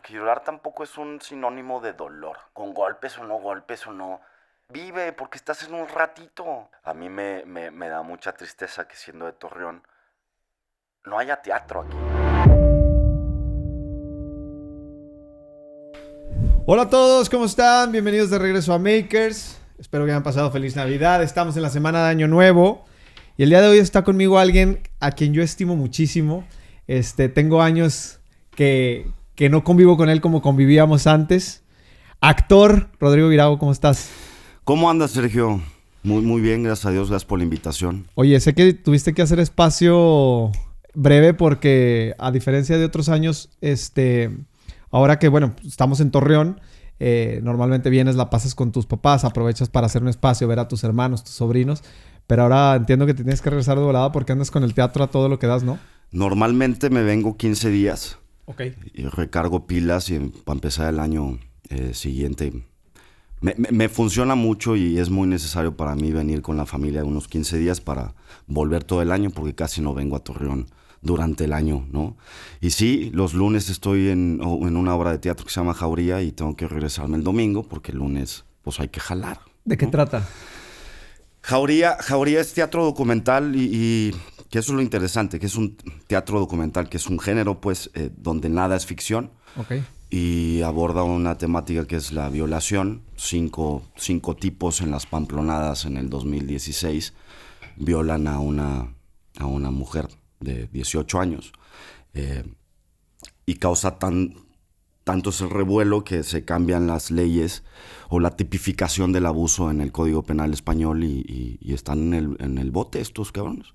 porque llorar tampoco es un sinónimo de dolor. Con golpes o no. Vive, porque estás en un ratito. A mí me da mucha tristeza que siendo de Torreón no haya teatro aquí. Hola a todos, ¿cómo están? Bienvenidos de regreso a Makers. Espero que hayan pasado feliz Navidad. Estamos en la semana de Año Nuevo. Y el día de hoy está conmigo alguien a quien yo estimo muchísimo. Tengo años que no convivo con él como convivíamos antes. Actor, Rodrigo Virago, ¿cómo estás? ¿Cómo andas, Sergio? Muy bien, gracias a Dios, gracias por la invitación. Oye, sé que tuviste que hacer espacio breve porque a diferencia de otros años, ahora que, bueno, estamos en Torreón, normalmente vienes, la pasas con tus papás, aprovechas para hacer un espacio, ver a tus hermanos, tus sobrinos, pero ahora entiendo que te tienes que regresar de volada porque andas con el teatro a todo lo que das, ¿no? Normalmente me vengo 15 días. Ok. Y recargo pilas y para empezar el año siguiente. Me funciona mucho y es muy necesario para mí venir con la familia unos 15 días para volver todo el año porque casi no vengo a Torreón durante el año, ¿no? Y sí, los lunes estoy en una obra de teatro que se llama Jauría y tengo que regresarme el domingo porque el lunes pues hay que jalar. ¿De qué trata? Jauría es teatro documental y que eso es lo interesante, que es un teatro documental, que es un género pues donde nada es ficción. Ok. Y aborda una temática que es la violación. Cinco tipos en las Pamplonadas en el 2016 violan a una mujer de 18 años y causa tanto es el revuelo que se cambian las leyes o la tipificación del abuso en el Código Penal español y están en el bote estos cabrones.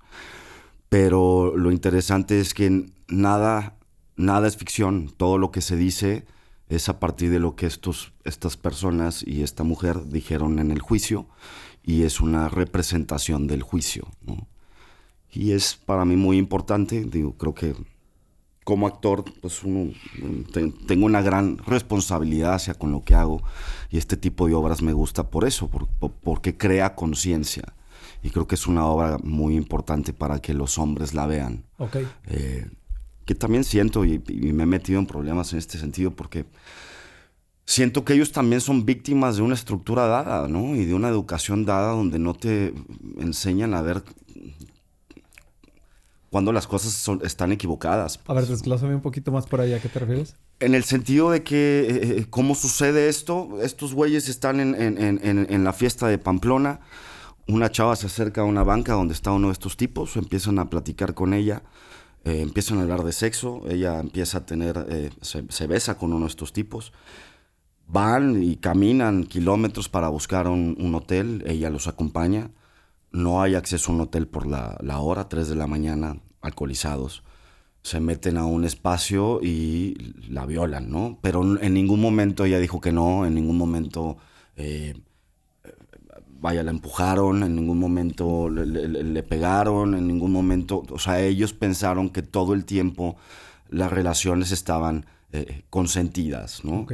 Pero lo interesante es que nada es ficción. Todo lo que se dice es a partir de lo que estas personas y esta mujer dijeron en el juicio y es una representación del juicio, ¿no? Y es para mí muy importante. Creo que como actor pues tengo una gran responsabilidad hacia con lo que hago y este tipo de obras me gusta por eso, porque crea conciencia. Y creo que es una obra muy importante para que los hombres la vean. Ok. Que también siento y me he metido en problemas en este sentido porque siento que ellos también son víctimas de una estructura dada, ¿no? Y de una educación dada donde no te enseñan a ver cuando las cosas están equivocadas. A ver, desglósame un poquito más por ahí. ¿A qué te refieres? En el sentido de que, ¿cómo sucede esto? Estos güeyes están en la fiesta de Pamplona. Una chava se acerca a una banca donde está uno de estos tipos, empiezan a platicar con ella, empiezan a hablar de sexo, ella empieza a tener, se besa con uno de estos tipos, van y caminan kilómetros para buscar un hotel, ella los acompaña, no hay acceso a un hotel por la hora, 3 de la mañana, alcoholizados, se meten a un espacio y la violan, ¿no? Pero en ningún momento ella dijo que no, en ningún momento... la empujaron, en ningún momento le pegaron, en ningún momento... O sea, ellos pensaron que todo el tiempo las relaciones estaban consentidas, ¿no? Ok.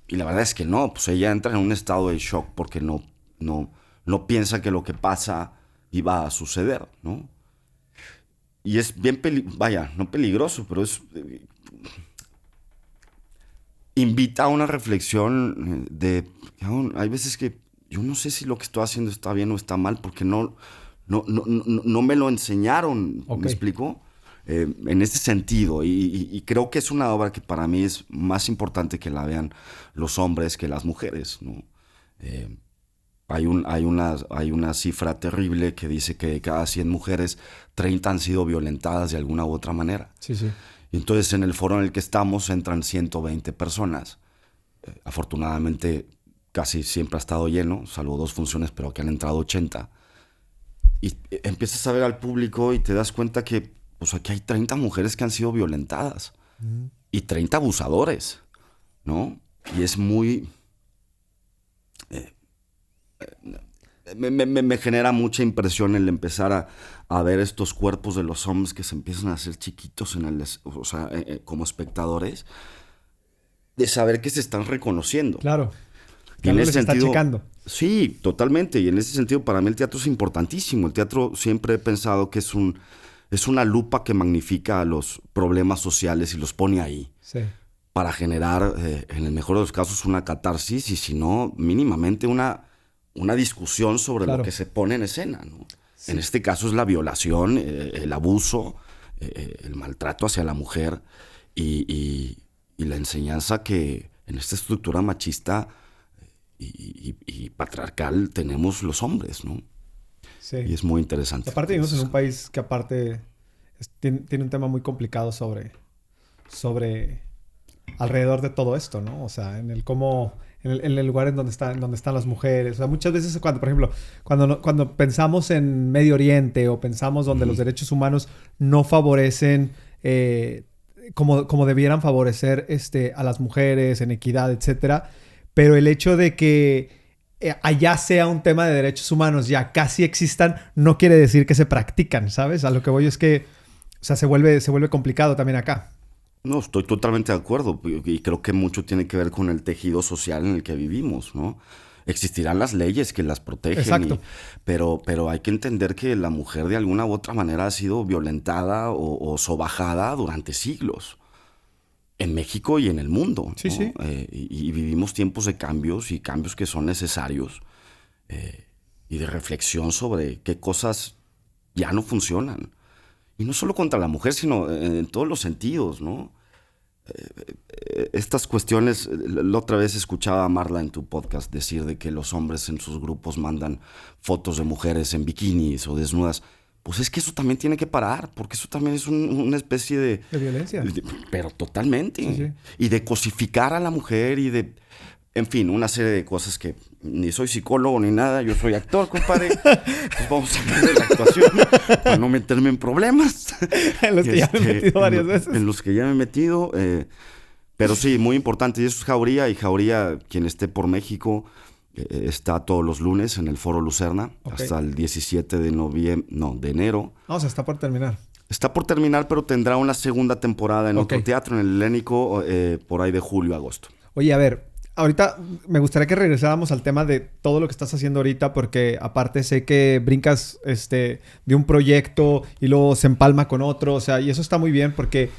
Y la verdad es que no, pues ella entra en un estado de shock porque no piensa que lo que pasa iba a suceder, ¿no? Y es bien, no peligroso, pero es... invita a una reflexión de... Hay veces que yo no sé si lo que estoy haciendo está bien o está mal porque no me lo enseñaron, Okay. ¿Me explico? En ese sentido, y creo que es una obra que para mí es más importante que la vean los hombres que las mujeres, ¿no? Hay una cifra terrible que dice que de cada 100 mujeres, 30 han sido violentadas de alguna u otra manera. Sí, sí. Y entonces en el foro en el que estamos entran 120 personas. Afortunadamente casi siempre ha estado lleno, salvo 2 funciones, pero que han entrado 80. Y empiezas a ver al público y te das cuenta que pues aquí hay 30 mujeres que han sido violentadas. Y 30 abusadores, ¿no? Y es muy... Me genera mucha impresión el empezar a ver estos cuerpos de los hombres que se empiezan a hacer chiquitos como espectadores, de saber que se están reconociendo. Claro. Y en ese está sentido, checando. Sí, totalmente. Y en ese sentido, para mí el teatro es importantísimo. El teatro siempre he pensado que es una lupa que magnifica a los problemas sociales y los pone ahí. Sí. para generar, en el mejor de los casos, una catarsis y si no, mínimamente una discusión sobre Claro. lo que se pone en escena, ¿no? Sí. En este caso es la violación, el abuso, el maltrato hacia la mujer y la enseñanza que en esta estructura machista y patriarcal tenemos los hombres, ¿no? Sí. Y es muy interesante. Aparte vivimos en un país que aparte tiene un tema muy complicado sobre alrededor de todo esto, ¿no? O sea, en el cómo, en el lugar en donde están las mujeres. O sea, muchas veces cuando, por ejemplo, cuando pensamos en Medio Oriente o pensamos donde los derechos humanos no favorecen como debieran favorecer a las mujeres en equidad, etcétera. Pero el hecho de que allá sea un tema de derechos humanos y acá sí existan, no quiere decir que se practican, ¿sabes? A lo que voy es que, o sea, se vuelve complicado también acá. No, estoy totalmente de acuerdo y creo que mucho tiene que ver con el tejido social en el que vivimos, ¿no? Existirán las leyes que las protegen, Exacto. pero hay que entender que la mujer de alguna u otra manera ha sido violentada o sobajada durante siglos. En México y en el mundo, Sí, ¿no? sí. Y vivimos tiempos de cambios y cambios que son necesarios y de reflexión sobre qué cosas ya no funcionan. Y no solo contra la mujer, sino en todos los sentidos, ¿no? Estas cuestiones, la otra vez escuchaba a Marla en tu podcast decir de que los hombres en sus grupos mandan fotos de mujeres en bikinis o desnudas. Pues es que eso también tiene que parar, porque eso también es una especie de violencia. Pero totalmente. Sí, sí. Y de cosificar a la mujer y de... En fin, una serie de cosas que ni soy psicólogo ni nada, yo soy actor, compadre. Pues vamos a hablar de la actuación para no meterme en problemas. En los que ya me he metido varias veces. En los que ya me he metido. Pero sí, muy importante. Y eso es Jauría. Y Jauría, quien esté por México, está todos los lunes en el Foro Lucerna hasta el 17 de enero. O sea, está por terminar. Está por terminar, pero tendrá una segunda temporada en otro teatro, en el Helénico, por ahí de julio a agosto. Oye, a ver, ahorita me gustaría que regresáramos al tema de todo lo que estás haciendo ahorita, porque aparte sé que brincas de un proyecto y luego se empalma con otro, o sea, y eso está muy bien porque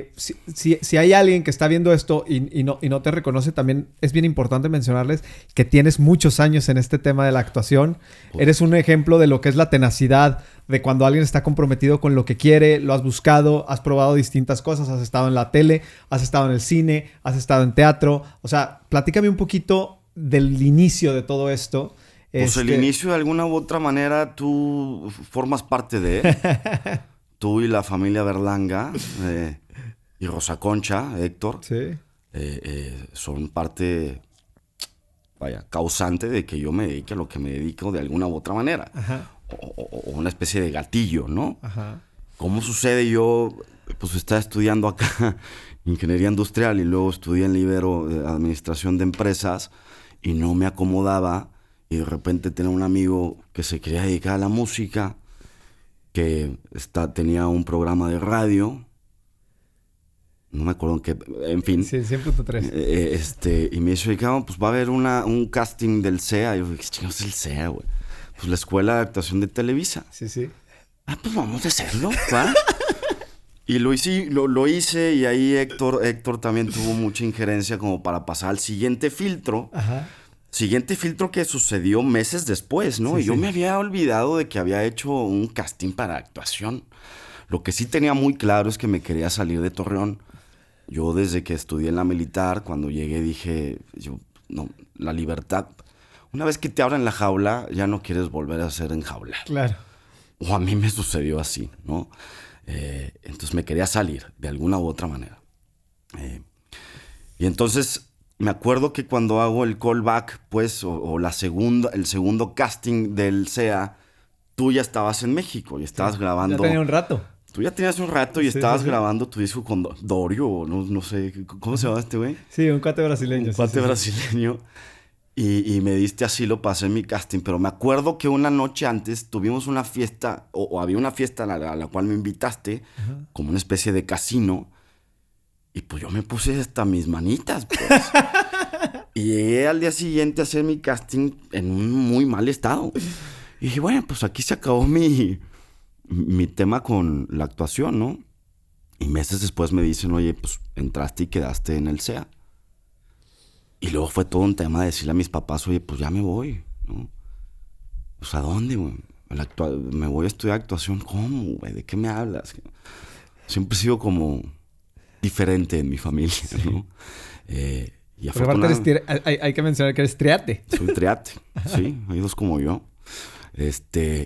si hay alguien que está viendo esto y no te reconoce, también es bien importante mencionarles que tienes muchos años en este tema de la actuación. Eres un ejemplo de lo que es la tenacidad, de cuando alguien está comprometido con lo que quiere, lo has buscado, has probado distintas cosas, has estado en la tele, has estado en el cine, has estado en teatro. O sea, platícame un poquito del inicio de todo esto. Pues el inicio, de alguna u otra manera, tú formas parte de... Tú y la familia Berlanga y Rosa Concha, Héctor, sí. son parte, vaya, causante de que yo me dedique a lo que me dedico de alguna u otra manera. Ajá. O una especie de gatillo, ¿no? Ajá. ¿Cómo sucede? Yo, pues, estaba estudiando acá ingeniería industrial y luego estudié en Libero administración de empresas y no me acomodaba y de repente tenía un amigo que se quería dedicar a la música, que tenía un programa de radio, no me acuerdo en qué, en fin. Sí, 100.3. Y me dice, pues va a haber un casting del CEA. Y yo dije, ¿qué chingados es el CEA, güey? Pues la Escuela de Actuación de Televisa. Sí, sí. Pues vamos a hacerlo, ¿va? Y lo hice y ahí Héctor también tuvo mucha injerencia como para pasar al siguiente filtro. Ajá. Siguiente filtro que sucedió meses después, ¿no? Sí, y yo me había olvidado de que había hecho un casting para actuación. Lo que sí tenía muy claro es que me quería salir de Torreón. Yo desde que estudié en la militar, cuando llegué dije, no, la libertad. Una vez que te abren la jaula, ya no quieres volver a ser enjaulado. Claro. O a mí me sucedió así, ¿no? Entonces me quería salir de alguna u otra manera. Y entonces... Me acuerdo que cuando hago el callback, pues, o el segundo casting del CEA, tú ya estabas en México y estabas grabando... Ya tenía un rato. Tú ya tenías un rato y estabas grabando tu disco con Dorio, o no sé, ¿cómo se llama este güey? Sí, un cuate brasileño. Un cuate brasileño. Y me diste asilo para hacer mi casting. Pero me acuerdo que una noche antes tuvimos una fiesta, o había una fiesta a la cual me invitaste, como una especie de casino. Y pues yo me puse hasta mis manitas, pues. Y llegué al día siguiente a hacer mi casting en un muy mal estado. Y dije, bueno, pues aquí se acabó mi tema con la actuación, ¿no? Y meses después me dicen, oye, pues entraste y quedaste en el SEA. Y luego fue todo un tema de decirle a mis papás, oye, pues ya me voy, ¿no? O sea, ¿dónde, güey? Me voy a estudiar actuación. ¿Cómo, güey? ¿De qué me hablas? Siempre he sido como diferente en mi familia, ¿no? Y afortunadamente... hay que mencionar que eres triate. Soy triate, sí. Hay dos como yo.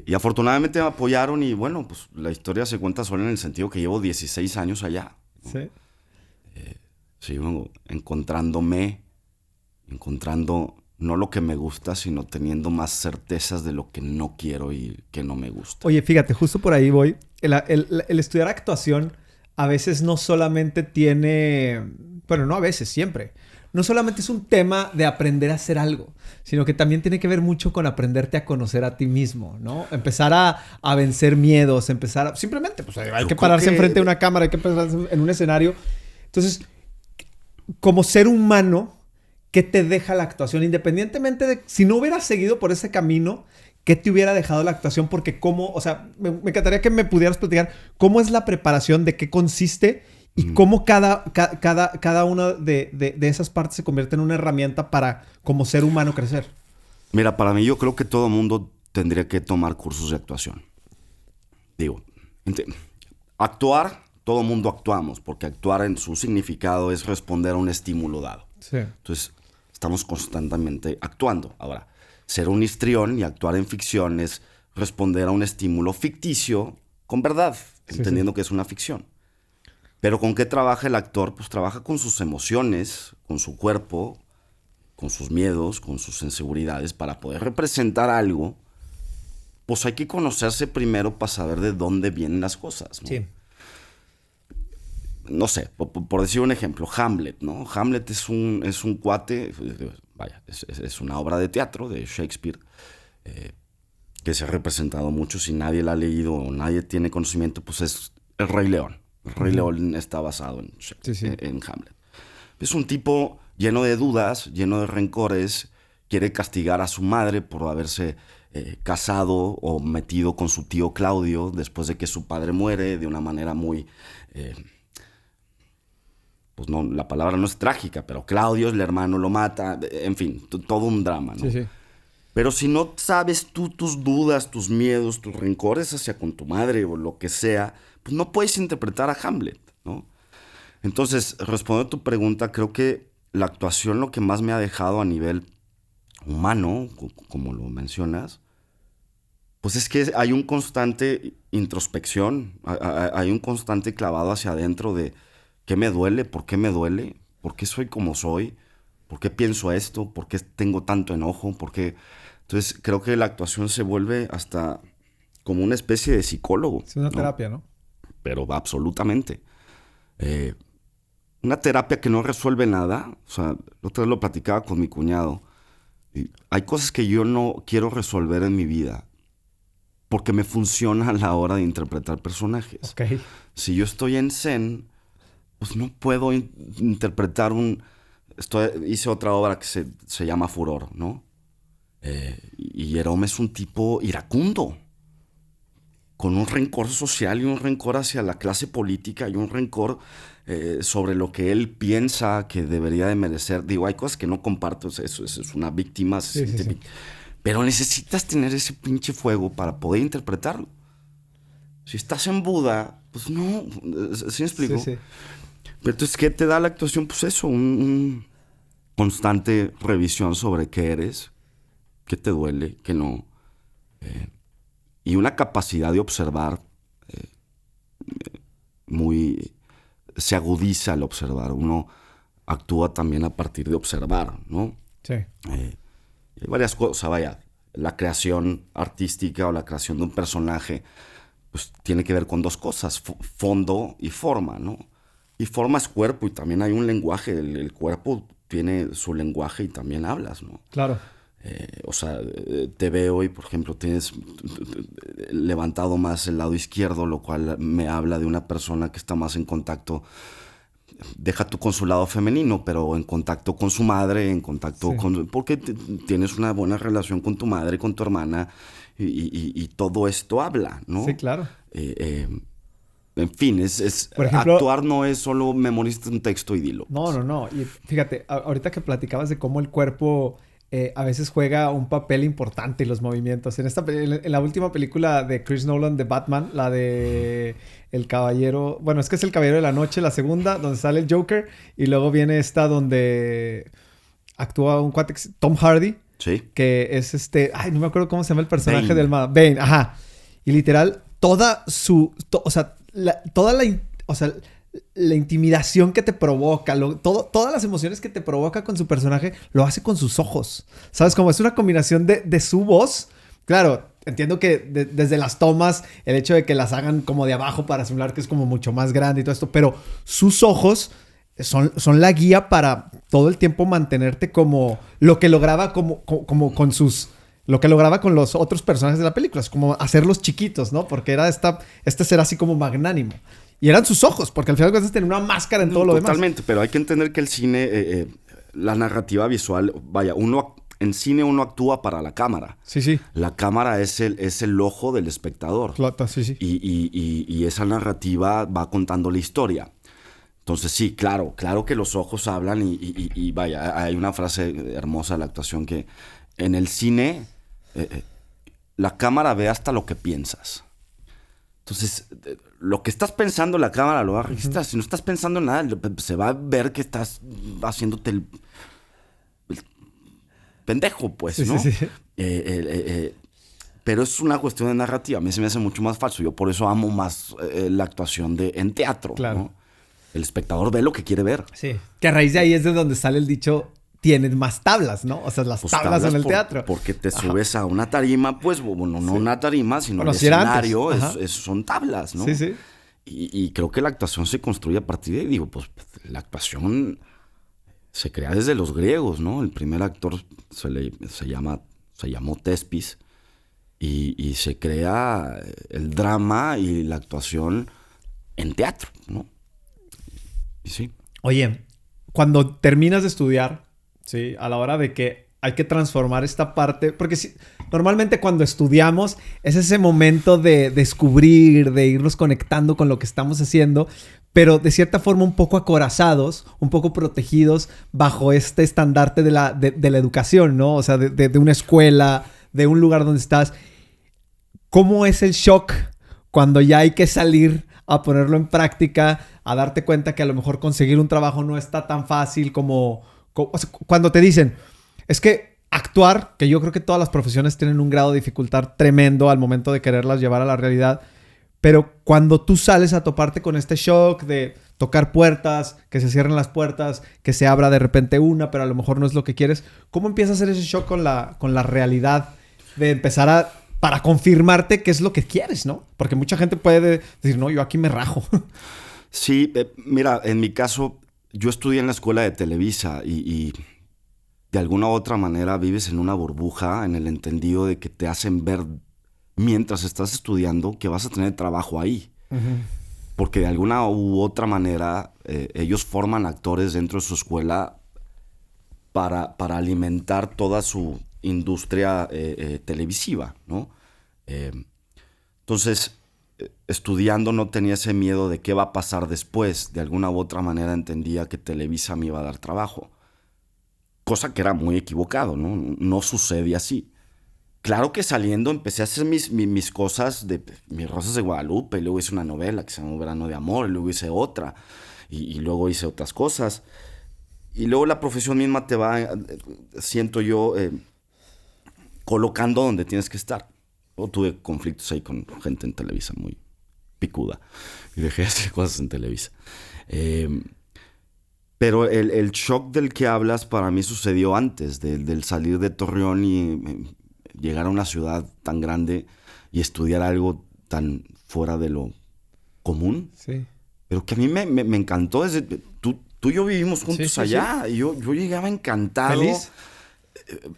Y afortunadamente me apoyaron y bueno, pues la historia se cuenta sola en el sentido que llevo 16 años allá, ¿no? Sí. Sigo encontrando no lo que me gusta, sino teniendo más certezas de lo que no quiero y que no me gusta. Oye, fíjate, justo por ahí voy. El estudiar actuación a veces no solamente tiene... Bueno, no a veces, siempre. No solamente es un tema de aprender a hacer algo, sino que también tiene que ver mucho con aprenderte a conocer a ti mismo, ¿no? Empezar a vencer miedos, simplemente, pues hay que pararse enfrente de una cámara, hay que pararse en un escenario. Entonces, como ser humano, ¿qué te deja la actuación? Independientemente de... Si no hubieras seguido por ese camino, ¿qué te hubiera dejado la actuación? Porque cómo... O sea, me encantaría que me pudieras platicar cómo es la preparación, de qué consiste y cómo cada una de esas partes se convierte en una herramienta para, como ser humano, crecer. Mira, para mí yo creo que todo mundo tendría que tomar cursos de actuación. Digo, actuar, todo mundo actuamos, porque actuar en su significado es responder a un estímulo dado. Sí. Entonces, estamos constantemente actuando. Ahora, ser un histrión y actuar en ficción es responder a un estímulo ficticio con verdad, entendiendo que es una ficción. Pero ¿con qué trabaja el actor? Pues trabaja con sus emociones, con su cuerpo, con sus miedos, con sus inseguridades. Para poder representar algo, pues hay que conocerse primero para saber de dónde vienen las cosas, ¿no? Sí. No sé, por decir un ejemplo, Hamlet, ¿no? Hamlet es un cuate, vaya, es una obra de teatro de Shakespeare, que se ha representado mucho. Si nadie la ha leído o nadie tiene conocimiento, pues es El Rey León. El Rey León está basado en Hamlet. Es un tipo lleno de dudas, lleno de rencores, quiere castigar a su madre por haberse casado o metido con su tío Claudio después de que su padre muere de una manera muy... pues no, la palabra no es trágica, pero Claudio, el hermano, lo mata, en fin, todo un drama, ¿no? Sí. Pero si no sabes tú tus dudas, tus miedos, tus rencores hacia con tu madre o lo que sea, pues no puedes interpretar a Hamlet, ¿no? Entonces, respondiendo a tu pregunta, creo que la actuación lo que más me ha dejado a nivel humano, como lo mencionas, pues es que hay un constante introspección, hay un constante clavado hacia adentro de qué me duele, por qué soy como soy, por qué pienso esto, por qué tengo tanto enojo, por qué... Entonces, creo que la actuación se vuelve hasta como una especie de psicólogo. Es una terapia, ¿no? Pero absolutamente. Una terapia que no resuelve nada. O sea, la otra vez lo platicaba con mi cuñado. Y hay cosas que yo no quiero resolver en mi vida porque me funciona a la hora de interpretar personajes. Okay. Si yo estoy en zen, pues no puedo interpretar hice otra obra que se llama Furor, ¿no? Y Jerome es un tipo iracundo, con un rencor social y un rencor hacia la clase política y un rencor sobre lo que él piensa que debería de merecer. Digo, hay cosas que no comparto, eso es una víctima. Sí. Pero necesitas tener ese pinche fuego para poder interpretarlo. Si estás en Buda, pues no, ¿sí me explico? Sí. Pero entonces, ¿qué te da la actuación? Pues eso, un constante revisión sobre qué eres, qué te duele, qué no. Y una capacidad de observar se agudiza al observar. Uno actúa también a partir de observar, ¿no? Sí. Hay varias cosas, vaya. La creación artística o la creación de un personaje, pues tiene que ver con dos cosas, fondo y forma, ¿no? Y forma es cuerpo y también hay un lenguaje. El cuerpo tiene su lenguaje y también hablas, ¿no? Claro. O sea, te veo y, por ejemplo, tienes levantado más el lado izquierdo, lo cual me habla de una persona que está más en contacto, deja tú con su lado femenino, pero en contacto con su madre, en contacto con... Porque tienes una buena relación con tu madre, con tu hermana, y todo esto habla, ¿no? Sí, claro. En fin, Por ejemplo, actuar no es solo memorizar un texto y dilo. No. Y fíjate, ahorita que platicabas de cómo el cuerpo a veces juega un papel importante en los movimientos. En la última película de Chris Nolan de Batman, la de El Caballero... Bueno, es que es El Caballero de la Noche, la segunda, donde sale el Joker. Y luego viene esta donde actúa un cuate, Tom Hardy. Sí. Que es Ay, no me acuerdo cómo se llama el personaje Bane. del... Bane, ajá. Y literal, toda su... o sea, la intimidación que te provoca, todas las emociones que te provoca con su personaje, lo hace con sus ojos. ¿Sabes? Como es una combinación de su voz. Claro, entiendo que desde las tomas, el hecho de que las hagan como de abajo para simular que es como mucho más grande y todo esto, pero sus ojos son la guía para todo el tiempo mantenerte como lo que lograba como con sus... Lo que lograba con los otros personajes de la película. Es como hacerlos chiquitos, ¿no? Porque era este ser así como magnánimo. Y eran sus ojos, porque al final de cuentas tenía una máscara en todo lo demás. Totalmente, pero hay que entender que el cine, la narrativa visual, vaya, en cine uno actúa para la cámara. Sí. La cámara es el ojo del espectador. Sí. Y esa narrativa va contando la historia. Entonces sí, claro que los ojos hablan y vaya, hay una frase hermosa de la actuación que en el cine la cámara ve hasta lo que piensas. Entonces, lo que estás pensando la cámara lo va a registrar. Si no estás pensando en nada, se va a ver que estás haciéndote el pendejo, pues, ¿no? Sí. Pero es una cuestión de narrativa. A mí se me hace mucho más falso. Yo por eso amo más la actuación en teatro, claro, ¿no? El espectador ve lo que quiere ver. Sí. Que a raíz de ahí es de donde sale el dicho... Tienes más tablas, ¿no? O sea, las Pues tablas en el teatro. Porque te subes a una tarima, pues, bueno, no una tarima, sino el si era escenario, antes. son tablas, ¿no? Sí. Y creo que la actuación se construye a partir de ahí. Digo, pues, la actuación se crea desde los griegos, ¿no? El primer actor se llamó Tespis y se crea el drama y la actuación en teatro, ¿no? Y sí. Oye, cuando terminas de estudiar... Sí, a la hora de que hay que transformar esta parte, porque normalmente cuando estudiamos es ese momento de descubrir, de irnos conectando con lo que estamos haciendo, pero de cierta forma un poco acorazados, un poco protegidos bajo este estandarte de la educación, ¿no? O sea, de una escuela, de un lugar donde estás. ¿Cómo es el shock cuando ya hay que salir a ponerlo en práctica, a darte cuenta que a lo mejor conseguir un trabajo no está tan fácil como... O sea, cuando te dicen, es que actuar, que yo creo que todas las profesiones tienen un grado de dificultad tremendo al momento de quererlas llevar a la realidad, pero cuando tú sales a toparte con este shock de tocar puertas, que se cierren las puertas, que se abra de repente una, pero a lo mejor no es lo que quieres, ¿cómo empieza a hacer ese shock con la realidad de empezar para confirmarte qué es lo que quieres, ¿no? Porque mucha gente puede decir, no, yo aquí me rajo. Sí, mira, en mi caso... Yo estudié en la escuela de Televisa y de alguna u otra manera vives en una burbuja en el entendido de que te hacen ver mientras estás estudiando que vas a tener trabajo ahí. Uh-huh. Porque de alguna u otra manera ellos forman actores dentro de su escuela para alimentar toda su industria televisiva, ¿no? Entonces... estudiando no tenía ese miedo de qué va a pasar después. De alguna u otra manera entendía que Televisa me iba a dar trabajo. Cosa que era muy equivocado, ¿no? No sucede así. Claro que saliendo empecé a hacer mis cosas de Mis Rosas de Guadalupe. Y luego hice una novela que se llama Verano de Amor. Y luego hice otra. Y luego hice otras cosas. Y luego la profesión misma te va, siento yo, colocando donde tienes que estar. O tuve conflictos ahí con gente en Televisa muy picuda. Y dejé de hacer cosas en Televisa. Pero el shock del que hablas para mí sucedió antes. Del salir de Torreón y llegar a una ciudad tan grande y estudiar algo tan fuera de lo común. Sí. Pero que a mí me encantó. Tú y yo vivimos juntos allá. Sí. Y yo llegaba encantado. ¿Feliz?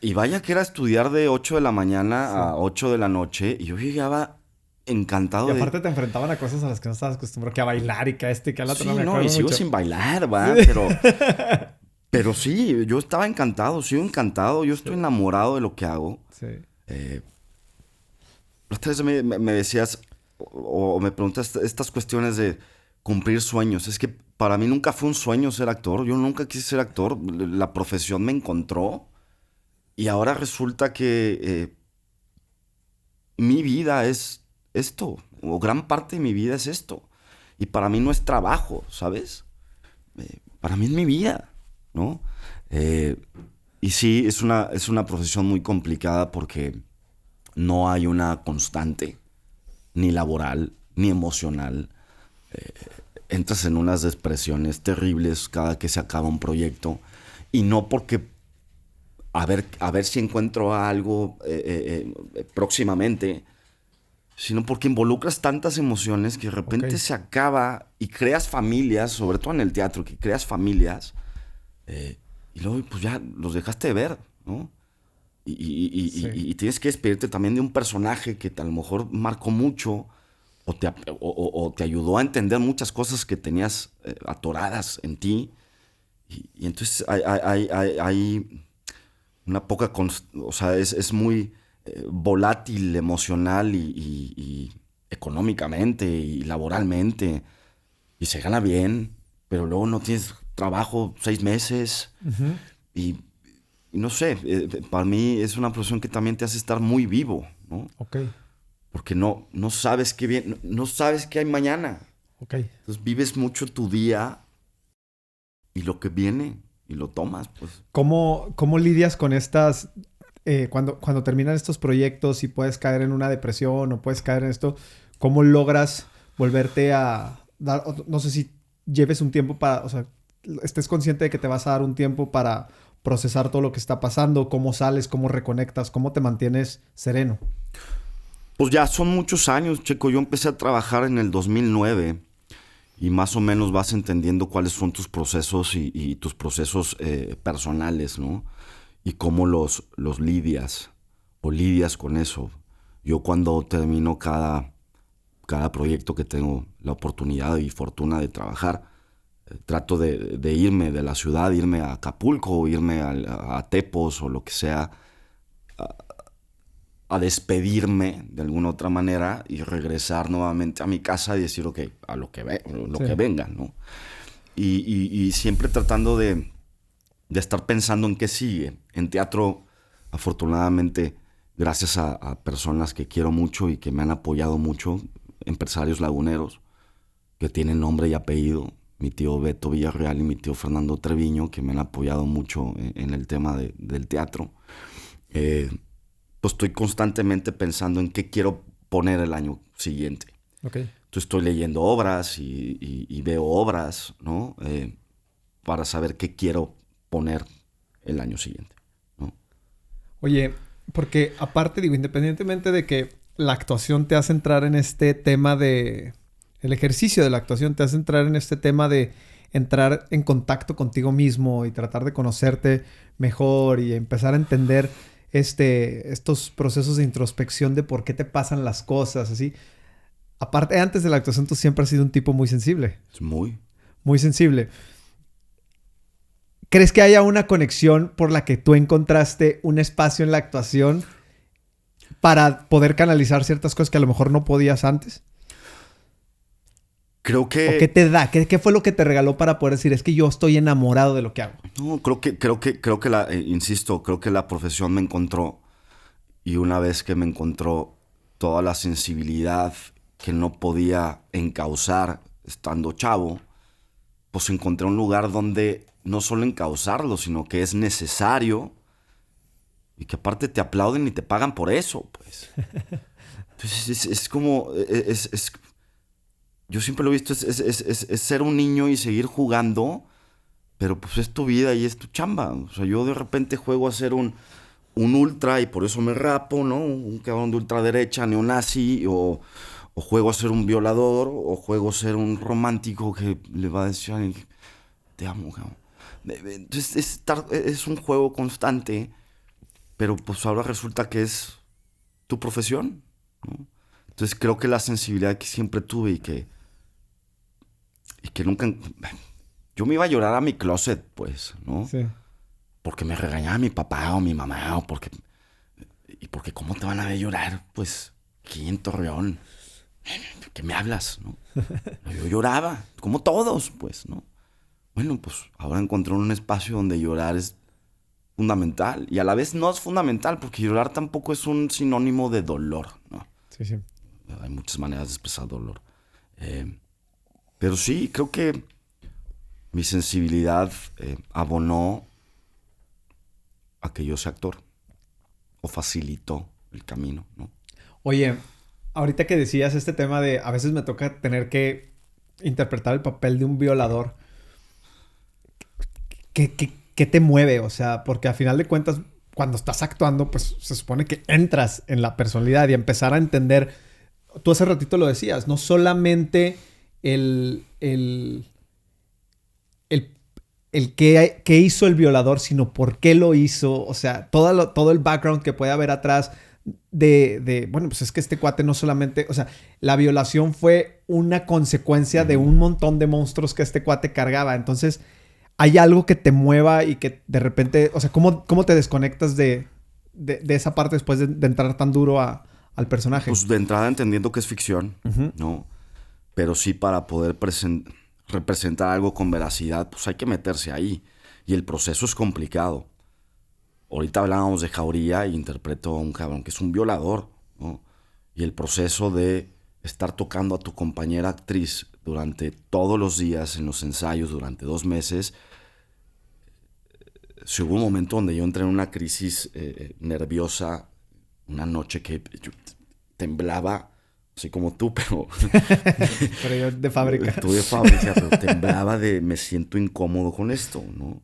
Y vaya que era estudiar de 8 de la mañana a 8 de la noche. Y yo llegaba encantado. Y aparte te enfrentaban a cosas a las que no estabas acostumbrado. Que a bailar y que a que a la otra. Sí, no, y sigo sin bailar, ¿va? Pero sí, yo estaba encantado. Sigo encantado. Yo estoy enamorado de lo que hago. Sí. La otra vez me decías, o me preguntas estas cuestiones de cumplir sueños. Es que para mí nunca fue un sueño ser actor. Yo nunca quise ser actor. La profesión me encontró y ahora resulta que mi vida es esto, o gran parte de mi vida es esto. Y para mí no es trabajo, ¿sabes? Para mí es mi vida, ¿no? Y sí, es una profesión muy complicada porque no hay una constante, ni laboral, ni emocional. Entras en unas depresiones terribles cada que se acaba un proyecto. Y no porque a ver si encuentro algo próximamente, sino porque involucras tantas emociones que de repente se acaba y creas familias, sobre todo en el teatro, que creas familias, y luego pues ya los dejaste de ver, ¿no? Y tienes que despedirte también de un personaje que a lo mejor marcó mucho o te ayudó a entender muchas cosas que tenías atoradas en ti. Y entonces hay una poca... O sea, es muy volátil emocional y económicamente y laboralmente. Y se gana bien, pero luego no tienes trabajo 6 meses. Uh-huh. Y no sé, para mí es una profesión que también te hace estar muy vivo, ¿no? Ok. Porque no sabes qué bien, no sabes qué hay mañana. Ok. Entonces vives mucho tu día y lo que viene y lo tomas, pues. ¿Cómo lidias con estas... cuando terminan estos proyectos y puedes caer en una depresión o puedes caer en esto, ¿cómo logras volverte a dar... No sé si lleves un tiempo para... O sea, estés consciente de que te vas a dar un tiempo para procesar todo lo que está pasando, cómo sales, cómo reconectas, cómo te mantienes sereno. Pues ya son muchos años, Checo. Yo empecé a trabajar en el 2009 y más o menos vas entendiendo cuáles son tus procesos y tus procesos personales, ¿no? Y cómo los lidias o lidias con eso. Yo cuando termino cada proyecto que tengo la oportunidad y fortuna de trabajar, trato de irme de la ciudad, irme a Acapulco, o irme a Tepos o lo que sea, a despedirme de alguna otra manera y regresar nuevamente a mi casa y decir, ok, a lo que venga, ¿no? Y siempre tratando de estar pensando en qué sigue. En teatro, afortunadamente, gracias a personas que quiero mucho y que me han apoyado mucho, empresarios laguneros, que tienen nombre y apellido, mi tío Beto Villarreal y mi tío Fernando Treviño, que me han apoyado mucho en el tema del teatro. Pues estoy constantemente pensando en qué quiero poner el año siguiente. Okay. Entonces estoy leyendo obras y veo obras, ¿no? Para saber qué quiero poner el año siguiente, ¿no? Oye, porque aparte, digo, independientemente de que la actuación te hace entrar en este tema de... El ejercicio de la actuación te hace entrar en este tema de entrar en contacto contigo mismo y tratar de conocerte mejor y empezar a entender estos procesos de introspección de por qué te pasan las cosas, así. Aparte, antes de la actuación tú siempre has sido un tipo muy sensible. Muy sensible. ¿Crees que haya una conexión por la que tú encontraste un espacio en la actuación para poder canalizar ciertas cosas que a lo mejor no podías antes? Creo que... ¿O qué te da? ¿Qué fue lo que te regaló para poder decir, es que yo estoy enamorado de lo que hago? No, creo que insisto, creo que la profesión me encontró. Y una vez que me encontró, toda la sensibilidad que no podía encauzar estando chavo, pues encontré un lugar donde no solo encauzarlo, sino que es necesario y que aparte te aplauden y te pagan por eso, pues. Entonces es como... yo siempre lo he visto, es ser un niño y seguir jugando, pero pues es tu vida y es tu chamba. O sea, yo de repente juego a ser un ultra y por eso me rapo, ¿no? Un cabrón de ultraderecha, neonazi, o juego a ser un violador, o juego a ser un romántico que le va a decir a alguien, te amo, cabrón. Entonces es un juego constante, pero pues ahora resulta que es tu profesión, ¿no? Entonces creo que la sensibilidad que siempre tuve y que nunca... Yo me iba a llorar a mi closet, pues, ¿no? Sí. Porque me regañaba mi papá o mi mamá, porque ¿cómo te van a ver llorar? Pues, aquí en Torreón, ¿De qué me hablas? ¿No? Yo lloraba, como todos, pues, ¿no? Bueno, pues ahora encontré un espacio donde llorar es fundamental. Y a la vez no es fundamental, porque llorar tampoco es un sinónimo de dolor, ¿no? Sí, sí. Hay muchas maneras de expresar dolor. Pero sí, creo que mi sensibilidad abonó a que yo sea actor. O facilitó el camino, ¿no? Oye, ahorita que decías este tema de a veces me toca tener que interpretar el papel de un violador. ¿Qué te mueve? O sea, porque a final de cuentas, cuando estás actuando, pues se supone que entras en la personalidad y empezar a entender. Tú hace ratito lo decías, no solamente el qué hizo el violador, sino por qué lo hizo. O sea, todo el background que puede haber atrás bueno, pues es que este cuate no solamente, o sea, la violación fue una consecuencia de un montón de monstruos que este cuate cargaba. Entonces, hay algo que te mueva y que de repente, o sea, ¿cómo te desconectas de esa parte después de entrar tan duro al personaje? Pues de entrada entendiendo que es ficción, ¿no? Pero sí, para poder representar algo con veracidad, pues hay que meterse ahí. Y el proceso es complicado. Ahorita hablábamos de Jauría y interpreto a un cabrón que es un violador, ¿no? Y el proceso de estar tocando a tu compañera actriz durante todos los días en los ensayos, durante 2 meses. Sí, hubo un momento donde yo entré en una crisis nerviosa, una noche que yo temblaba, así como tú, pero... Pero yo de fábrica. Tú de fábrica, pero temblaba me siento incómodo con esto, ¿no?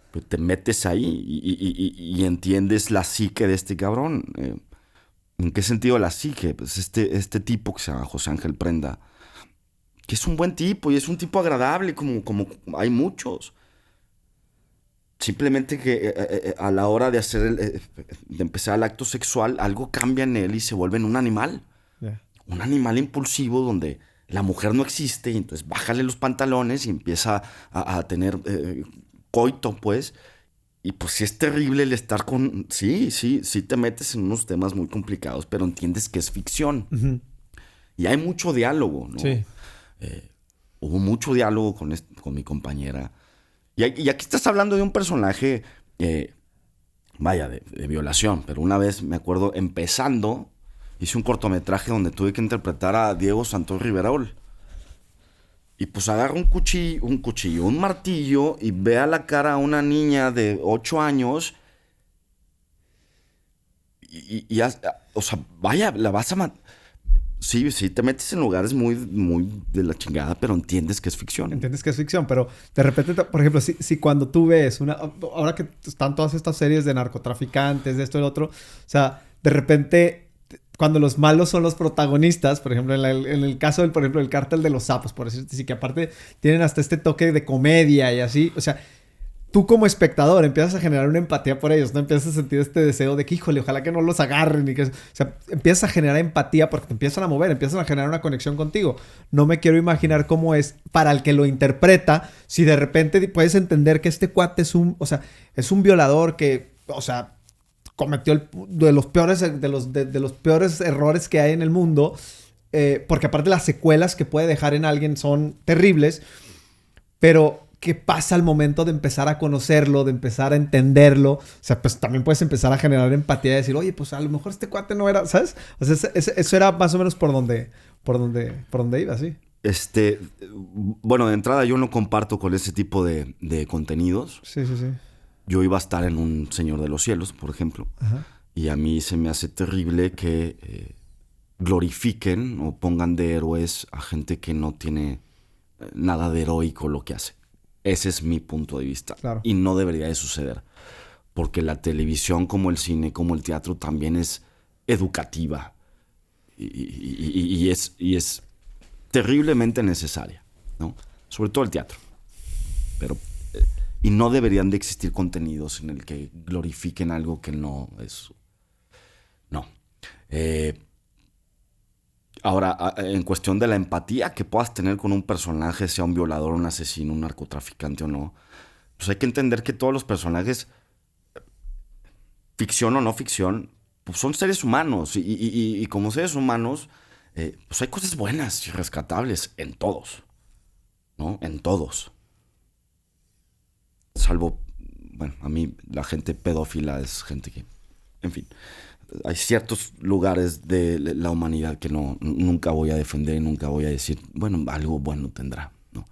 Pero te metes ahí y entiendes la psique de este cabrón. ¿En qué sentido la psique? Pues este tipo que se llama José Ángel Prenda, que es un buen tipo y es un tipo agradable, como hay muchos. Simplemente que a la hora de de empezar el acto sexual, algo cambia en él y se vuelve en un animal. Yeah. Un animal impulsivo donde la mujer no existe y entonces bájale los pantalones y empieza a tener coito, pues. Y pues sí es terrible el estar con... Sí te metes en unos temas muy complicados, pero entiendes que es ficción. Uh-huh. Y hay mucho diálogo, ¿no? Sí. Hubo mucho diálogo con mi compañera. Y aquí estás hablando de un personaje, vaya, de violación. Pero una vez, me acuerdo, empezando, hice un cortometraje donde tuve que interpretar a Diego Santos Riverol. Y pues agarra un cuchillo, un martillo y ve a la cara a una niña de 8 años. O sea, vaya, la vas a matar. Sí, te metes en lugares muy, muy de la chingada, pero entiendes que es ficción. Entiendes que es ficción, pero de repente, por ejemplo, si cuando tú ves ahora que están todas estas series de narcotraficantes, de esto y lo otro, o sea, de repente, cuando los malos son los protagonistas, por ejemplo, en el caso del, por ejemplo, el cártel de los sapos, por decirte así, que aparte tienen hasta este toque de comedia y así, o sea, tú como espectador empiezas a generar una empatía por ellos, ¿no? Empiezas a sentir este deseo de que, híjole, ojalá que no los agarren. O sea, empiezas a generar empatía porque te empiezan a mover, empiezan a generar una conexión contigo. No me quiero imaginar cómo es para el que lo interpreta, si de repente puedes entender que este cuate es un violador que, o sea, cometió de los peores errores que hay en el mundo, porque aparte las secuelas que puede dejar en alguien son terribles, pero... ¿qué pasa al momento de empezar a conocerlo, de empezar a entenderlo? O sea, pues también puedes empezar a generar empatía y decir, oye, pues a lo mejor este cuate no era, ¿sabes? O sea, eso era más o menos por donde iba, sí. Bueno, de entrada yo no comparto con ese tipo de contenidos. Sí. Yo iba a estar en un Señor de los Cielos, por ejemplo. Ajá. Y a mí se me hace terrible que glorifiquen o pongan de héroes a gente que no tiene nada de heroico lo que hace. Ese es mi punto de vista. Claro. Y no debería de suceder. Porque la televisión, como el cine, como el teatro, también es educativa. Y es terriblemente necesaria, ¿no? Sobre todo el teatro. Pero... y no deberían de existir contenidos en el que glorifiquen algo que no es... No. Ahora, en cuestión de la empatía que puedas tener con un personaje, sea un violador, un asesino, un narcotraficante o no, pues hay que entender que todos los personajes, ficción o no ficción, pues son seres humanos. Y como seres humanos, pues hay cosas buenas y rescatables en todos, ¿no? En todos. Salvo, bueno, a mí la gente pedófila es gente que, en fin, hay ciertos lugares de la humanidad que nunca voy a defender y nunca voy a decir, bueno, algo bueno tendrá, ¿no?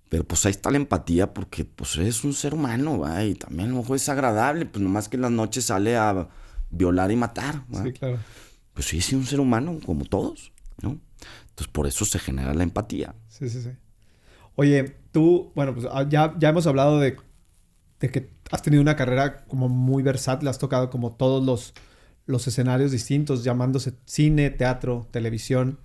Pero pues ahí está la empatía porque pues es un ser humano, ¿va? Y también a lo mejor es agradable, pues nomás que en las noches sale a violar y matar, ¿va? Sí, claro. Pues sí, es un ser humano como todos, ¿no? Entonces por eso se genera la empatía. Sí, sí, sí. Oye, tú, bueno, pues ya hemos hablado de que has tenido una carrera como muy versátil, has tocado como todos los escenarios distintos, llamándose cine, teatro, televisión.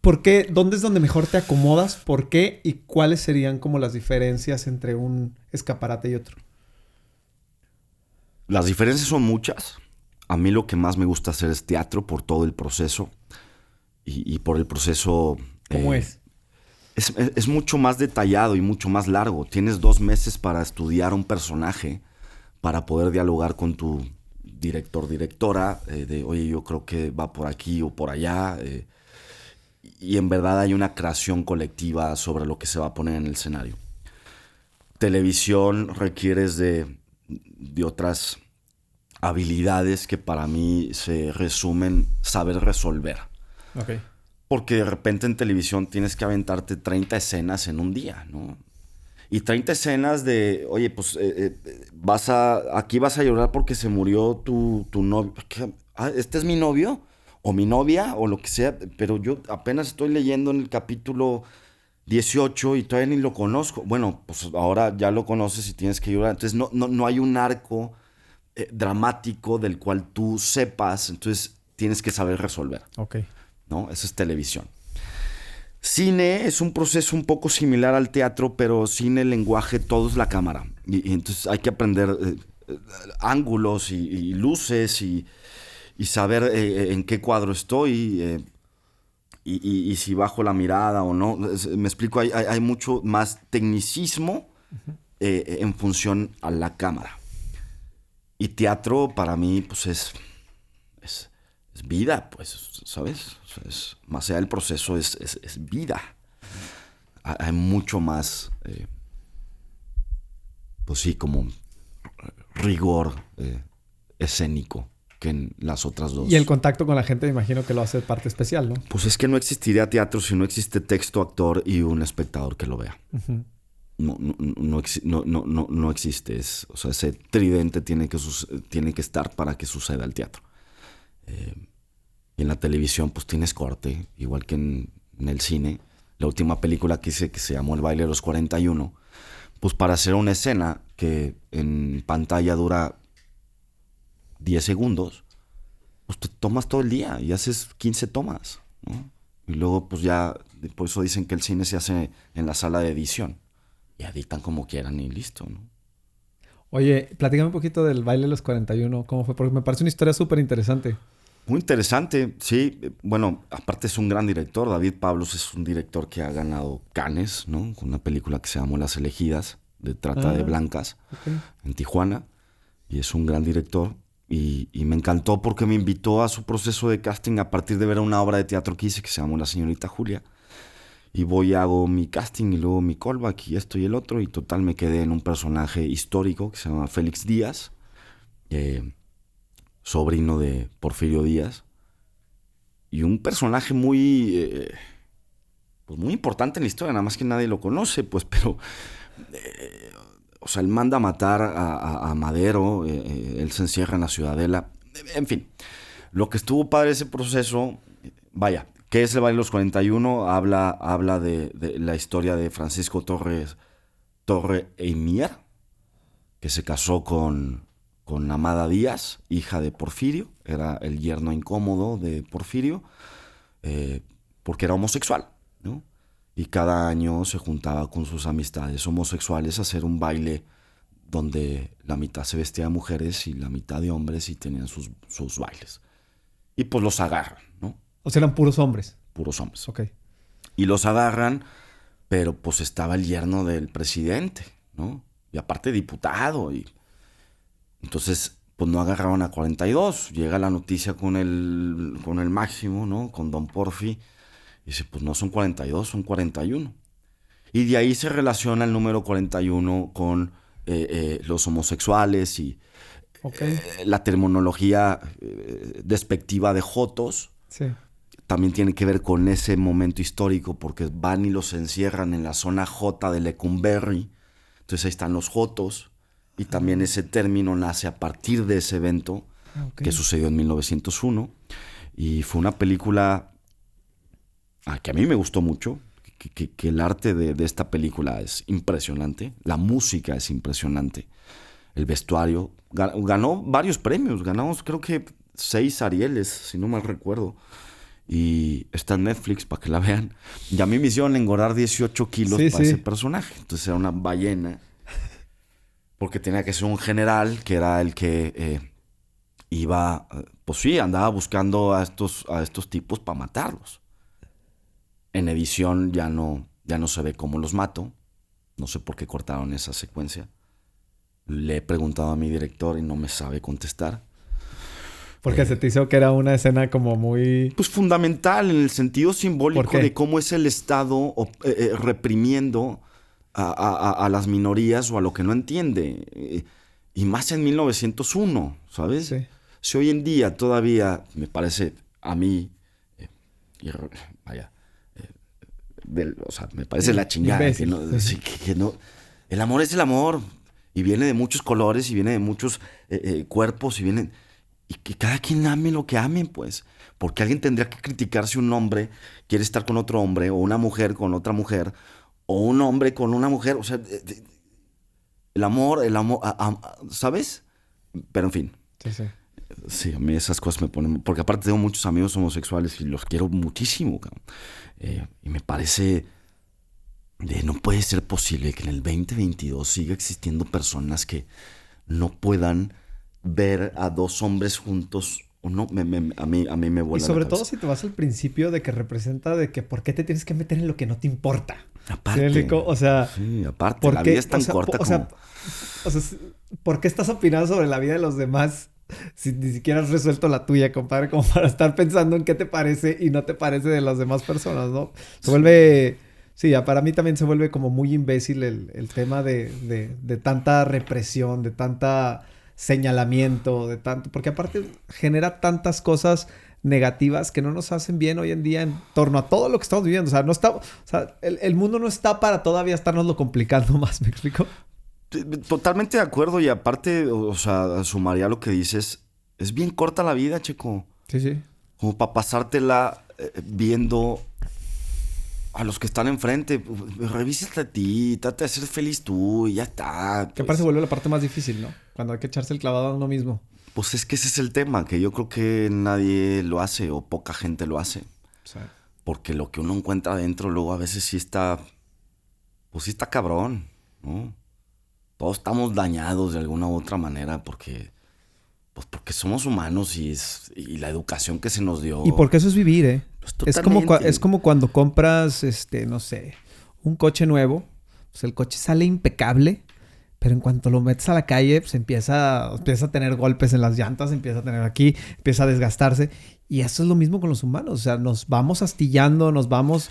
¿Por qué? ¿Dónde es donde mejor te acomodas? ¿Por qué? ¿Y cuáles serían como las diferencias entre un escaparate y otro? Las diferencias son muchas. A mí lo que más me gusta hacer es teatro por todo el proceso. Y por el proceso... ¿Cómo es? Es mucho más detallado y mucho más largo. Tienes 2 meses para estudiar un personaje, para poder dialogar con tu director, directora, de, oye, yo creo que va por aquí o por allá. Y en verdad hay una creación colectiva sobre lo que se va a poner en el escenario. Televisión requieres de otras habilidades que para mí se resumen saber resolver. Ok. Porque de repente en televisión tienes que aventarte 30 escenas en un día, ¿no? Y 30 escenas de, oye, pues aquí vas a llorar porque se murió tu novio. ¿Este es mi novio? O mi novia, o lo que sea. Pero yo apenas estoy leyendo en el capítulo 18 y todavía ni lo conozco. Bueno, pues ahora ya lo conoces y tienes que llorar. Entonces no hay un arco dramático del cual tú sepas. Entonces tienes que saber resolver. Ok. ¿No? Eso es televisión. Cine es un proceso un poco similar al teatro, pero cine, el lenguaje, todo es la cámara. Y entonces hay que aprender ángulos y luces y saber en qué cuadro estoy y si bajo la mirada o no. Me explico, hay mucho más tecnicismo en función a la cámara. Y teatro para mí pues es vida, pues, ¿sabes? Más allá del proceso es vida. Hay mucho más, pues sí, como rigor escénico que en las otras dos. Y el contacto con la gente me imagino que lo hace parte especial, ¿no? Pues es que no existiría teatro si no existe texto, actor y un espectador que lo vea. Uh-huh. No existe. O sea, ese tridente tiene que estar para que suceda el teatro. Y en la televisión pues tienes corte, igual que en el cine. La última película que hice, que se llamó El baile de los 41, pues para hacer una escena que en pantalla dura 10 segundos, pues te tomas todo el día y haces 15 tomas, ¿no? Y luego pues ya, por eso dicen que el cine se hace en la sala de edición. Y editan como quieran y listo, ¿no? Oye, platícame un poquito del baile de los 41. ¿Cómo fue? Porque me parece una historia súper interesante. Muy interesante, sí. Bueno, aparte es un gran director. David Pablos es un director que ha ganado Cannes, ¿no? Con una película que se llamó Las Elegidas, de trata de blancas, en Tijuana. Y es un gran director. Y me encantó porque me invitó a su proceso de casting a partir de ver una obra de teatro que hice que se llamó La Señorita Julia. Y voy y hago mi casting y luego mi callback y esto y el otro. Y total me quedé en un personaje histórico que se llama Félix Díaz. Sobrino de Porfirio Díaz, y un personaje muy pues muy importante en la historia, nada más que nadie lo conoce, pues, pero o sea, él manda a matar a Madero, él se encierra en la Ciudadela, en fin, lo que estuvo padre ese proceso, vaya, ¿qué es el baile de los 41? Habla de la historia de Francisco Torre Emier, que se casó con Amada Díaz, hija de Porfirio. Era el yerno incómodo de Porfirio, porque era homosexual, ¿no? Y cada año se juntaba con sus amistades homosexuales a hacer un baile donde la mitad se vestía de mujeres y la mitad de hombres y tenían sus bailes. Y pues los agarran, ¿no? O sea, eran puros hombres. Puros hombres. Ok. Y los agarran, pero pues estaba el yerno del presidente, ¿no? Y aparte diputado. Y entonces pues no agarraron a 42. Llega la noticia con el máximo, ¿no? Con Don Porfi. Y dice, pues no son 42, son 41. Y de ahí se relaciona el número 41 con los homosexuales y la terminología despectiva de jotos. Sí. También tiene que ver con ese momento histórico porque van y los encierran en la zona J de Lecumberri. Entonces ahí están los jotos. Y también ese término nace a partir de ese evento que sucedió en 1901. Y fue una película que a mí me gustó mucho. Que el arte de esta película es impresionante. La música es impresionante. El vestuario. Ganó varios premios. Ganamos creo que 6 Arieles, si no mal recuerdo. Y está en Netflix para que la vean. Y a mí me hicieron engordar 18 kilos para ese personaje. Entonces era una ballena. Porque tenía que ser un general que era el que iba... Pues sí, andaba buscando a estos tipos para matarlos. En edición ya no se ve cómo los mato. No sé por qué cortaron esa secuencia. Le he preguntado a mi director y no me sabe contestar. Porque se te hizo que era una escena como muy... Pues fundamental en el sentido simbólico de cómo es el Estado reprimiendo a las minorías o a lo que no entiende. Y más en 1901, ¿sabes? Sí. Si hoy en día todavía me parece a mí... me parece la chingada. Que no, el amor es el amor. Y viene de muchos colores y viene de muchos cuerpos y viene... Y que cada quien ame lo que amen, pues. Porque alguien tendría que criticar si un hombre quiere estar con otro hombre, o una mujer con otra mujer, o un hombre con una mujer. O sea, el amor, ¿sabes? Pero en fin. Sí. Sí, a mí esas cosas me ponen... Porque aparte tengo muchos amigos homosexuales y los quiero muchísimo, cabrón. Y me parece... no puede ser posible que en el 2022 siga existiendo personas que no puedan... ver a dos hombres juntos o no, a mí me vuela. Y sobre todo si te vas al principio de que representa de que por qué te tienes que meter en lo que no te importa. Aparte. O sea... Sí, aparte. La vida es tan corta como... O sea, ¿por qué estás opinando sobre la vida de los demás si ni siquiera has resuelto la tuya, compadre? Como para estar pensando en qué te parece y no te parece de las demás personas, ¿no? Se vuelve... Sí, para mí también se vuelve como muy imbécil el tema de tanta represión, de tanta... señalamiento, de tanto... Porque aparte genera tantas cosas negativas que no nos hacen bien hoy en día en torno a todo lo que estamos viviendo. O sea, no está... O sea, el mundo no está para todavía estarnoslo complicando más, ¿me explico? Totalmente de acuerdo. Y aparte, o sea, sumaría lo que dices. Es bien corta la vida, Checo. Sí. Como para pasártela viendo... a los que están enfrente. Revísate a ti, trata de ser feliz tú y ya está. Pues. Que aparte se vuelve la parte más difícil, ¿no? Cuando hay que echarse el clavado a uno mismo. Pues es que ese es el tema, que yo creo que nadie lo hace o poca gente lo hace. Sí. Porque lo que uno encuentra adentro luego a veces sí está... Pues sí está cabrón, ¿no? Todos estamos dañados de alguna u otra manera porque... Pues porque somos humanos y la educación que se nos dio... Y porque eso es vivir, ¿eh? Pues es como cuando compras, no sé, un coche nuevo. Pues el coche sale impecable, pero en cuanto lo metes a la calle, pues empieza a tener golpes en las llantas, empieza a desgastarse. Y eso es lo mismo con los humanos. O sea, nos vamos astillando, nos vamos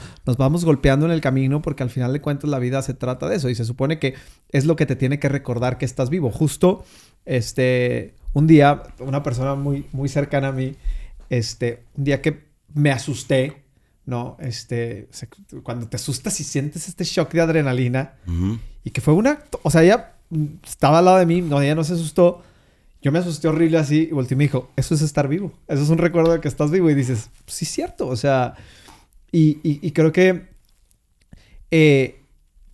golpeando en el camino porque al final de cuentas la vida se trata de eso. Y se supone que es lo que te tiene que recordar que estás vivo. Justo, un día, una persona muy, muy cercana a mí, un día que me asusté, ¿no? Cuando te asustas y sientes este shock de adrenalina. Uh-huh. Y que fue o sea, ella estaba al lado de mí, no, ella no se asustó. Yo me asusté horrible así y volteé y me dijo, eso es estar vivo. Eso es un recuerdo de que estás vivo. Y dices, sí, es cierto. O sea, y creo que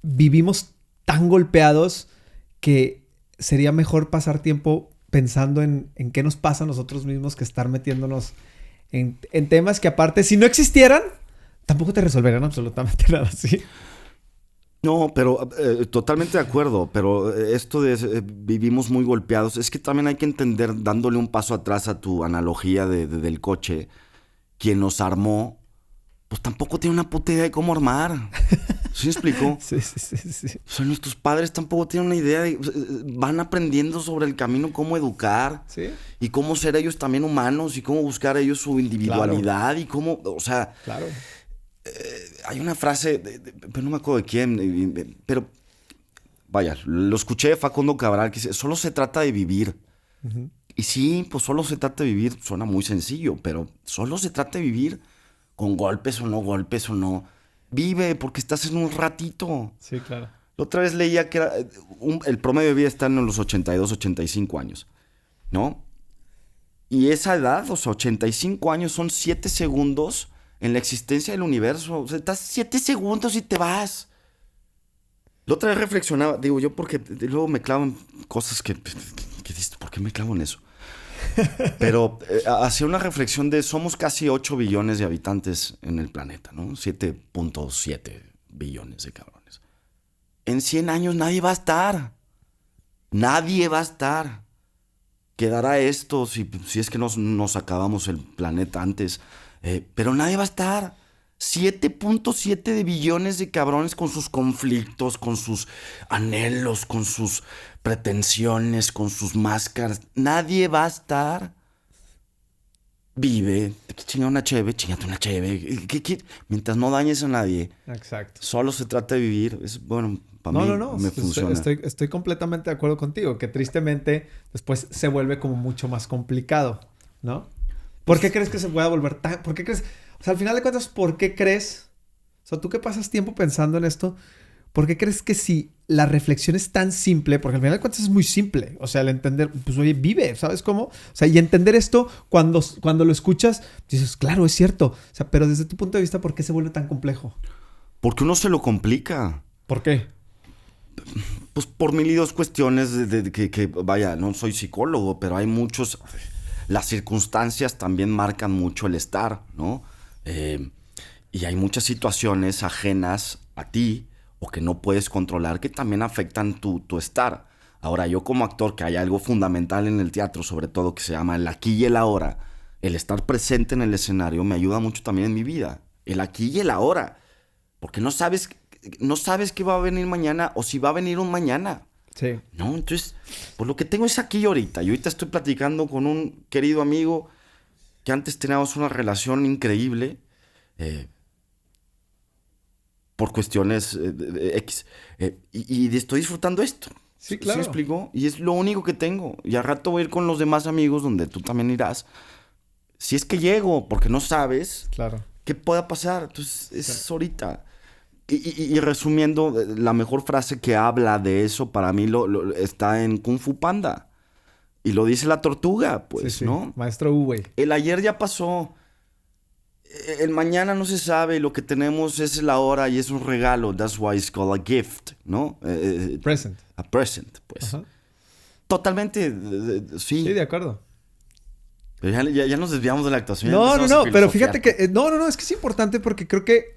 vivimos tan golpeados que sería mejor pasar tiempo pensando en qué nos pasa a nosotros mismos que estar metiéndonos en temas que aparte, si no existieran, tampoco te resolverían absolutamente nada así. No, pero totalmente de acuerdo. Pero esto de vivimos muy golpeados, es que también hay que entender, dándole un paso atrás a tu analogía del coche, quien nos armó, pues tampoco tiene una puta idea de cómo armar. ¿Sí me explico? Sí, sí, sí, sí. O sea, nuestros padres tampoco tienen una idea de... Van aprendiendo sobre el camino cómo educar. Sí. Y cómo ser ellos también humanos. Y cómo buscar ellos su individualidad. Claro. Y cómo... O sea... Claro. Hay una frase... pero no me acuerdo de quién. Pero... Vaya, lo escuché de Facundo Cabral que dice... Solo se trata de vivir. Uh-huh. Y sí, pues solo se trata de vivir. Suena muy sencillo. Pero solo se trata de vivir. Con golpes o no. Vive, porque estás en un ratito. Sí, claro. La otra vez leía que el promedio de vida está en los 82, 85 años, ¿no? Y esa edad, o sea, 85 años son 7 segundos en la existencia del universo. O sea, estás 7 segundos y te vas. La otra vez reflexionaba, digo yo, porque luego me clavo en cosas que dices, ¿por qué me clavo en eso? Pero hacía una reflexión de somos casi 8 billones de habitantes en el planeta, ¿no? 7.7 billones de cabrones. En 100 años nadie va a estar. Nadie va a estar. Quedará esto si es que nos acabamos el planeta antes. Pero nadie va a estar. 7.7 de billones de cabrones con sus conflictos, con sus anhelos, con sus pretensiones, con sus máscaras. Nadie va a estar. Vive, chingate una cheve. Mientras no dañes a nadie. Exacto. Solo se trata de vivir. Bueno, para mí me funciona. Estoy completamente de acuerdo contigo. Que tristemente después se vuelve como mucho más complicado, ¿no? ¿Por qué crees que se pueda volver tan... ¿Por qué crees...? O sea, al final de cuentas, ¿por qué crees? O sea, tú que pasas tiempo pensando en esto, ¿por qué crees que si la reflexión es tan simple? Porque al final de cuentas es muy simple. O sea, el entender, pues oye, vive, ¿sabes cómo? O sea, y entender esto, cuando lo escuchas, dices, claro, es cierto. O sea, pero desde tu punto de vista, ¿por qué se vuelve tan complejo? Porque uno se lo complica. ¿Por qué? Pues por mil y dos cuestiones que vaya, no soy psicólogo, pero hay muchos... Las circunstancias también marcan mucho el estar, ¿no? Y hay muchas situaciones ajenas a ti o que no puedes controlar que también afectan tu estar. Ahora, yo como actor, que hay algo fundamental en el teatro, sobre todo, que se llama el aquí y el ahora, el estar presente en el escenario me ayuda mucho también en mi vida. El aquí y el ahora. Porque no sabes qué va a venir mañana o si va a venir un mañana. Sí. No, entonces, pues lo que tengo es aquí ahorita. Y ahorita estoy platicando con un querido amigo que antes teníamos una relación increíble por cuestiones X. Y estoy disfrutando esto. Sí, claro. ¿Sí me explico? Y es lo único que tengo. Y al rato voy a ir con los demás amigos donde tú también irás. Si es que llego, porque no sabes qué pueda pasar. Entonces, es ahorita. Y resumiendo, la mejor frase que habla de eso para mí está en Kung Fu Panda. Y lo dice la tortuga, pues, sí. ¿No? Maestro Uwe. El ayer ya pasó. El mañana no se sabe. Lo que tenemos es el ahora y es un regalo. That's why it's called a gift, ¿no? Present. A present, pues. Ajá. Totalmente, sí. Sí, de acuerdo. Pero ya nos desviamos de la actuación. No, pero fíjate que... No, es que es importante porque creo que...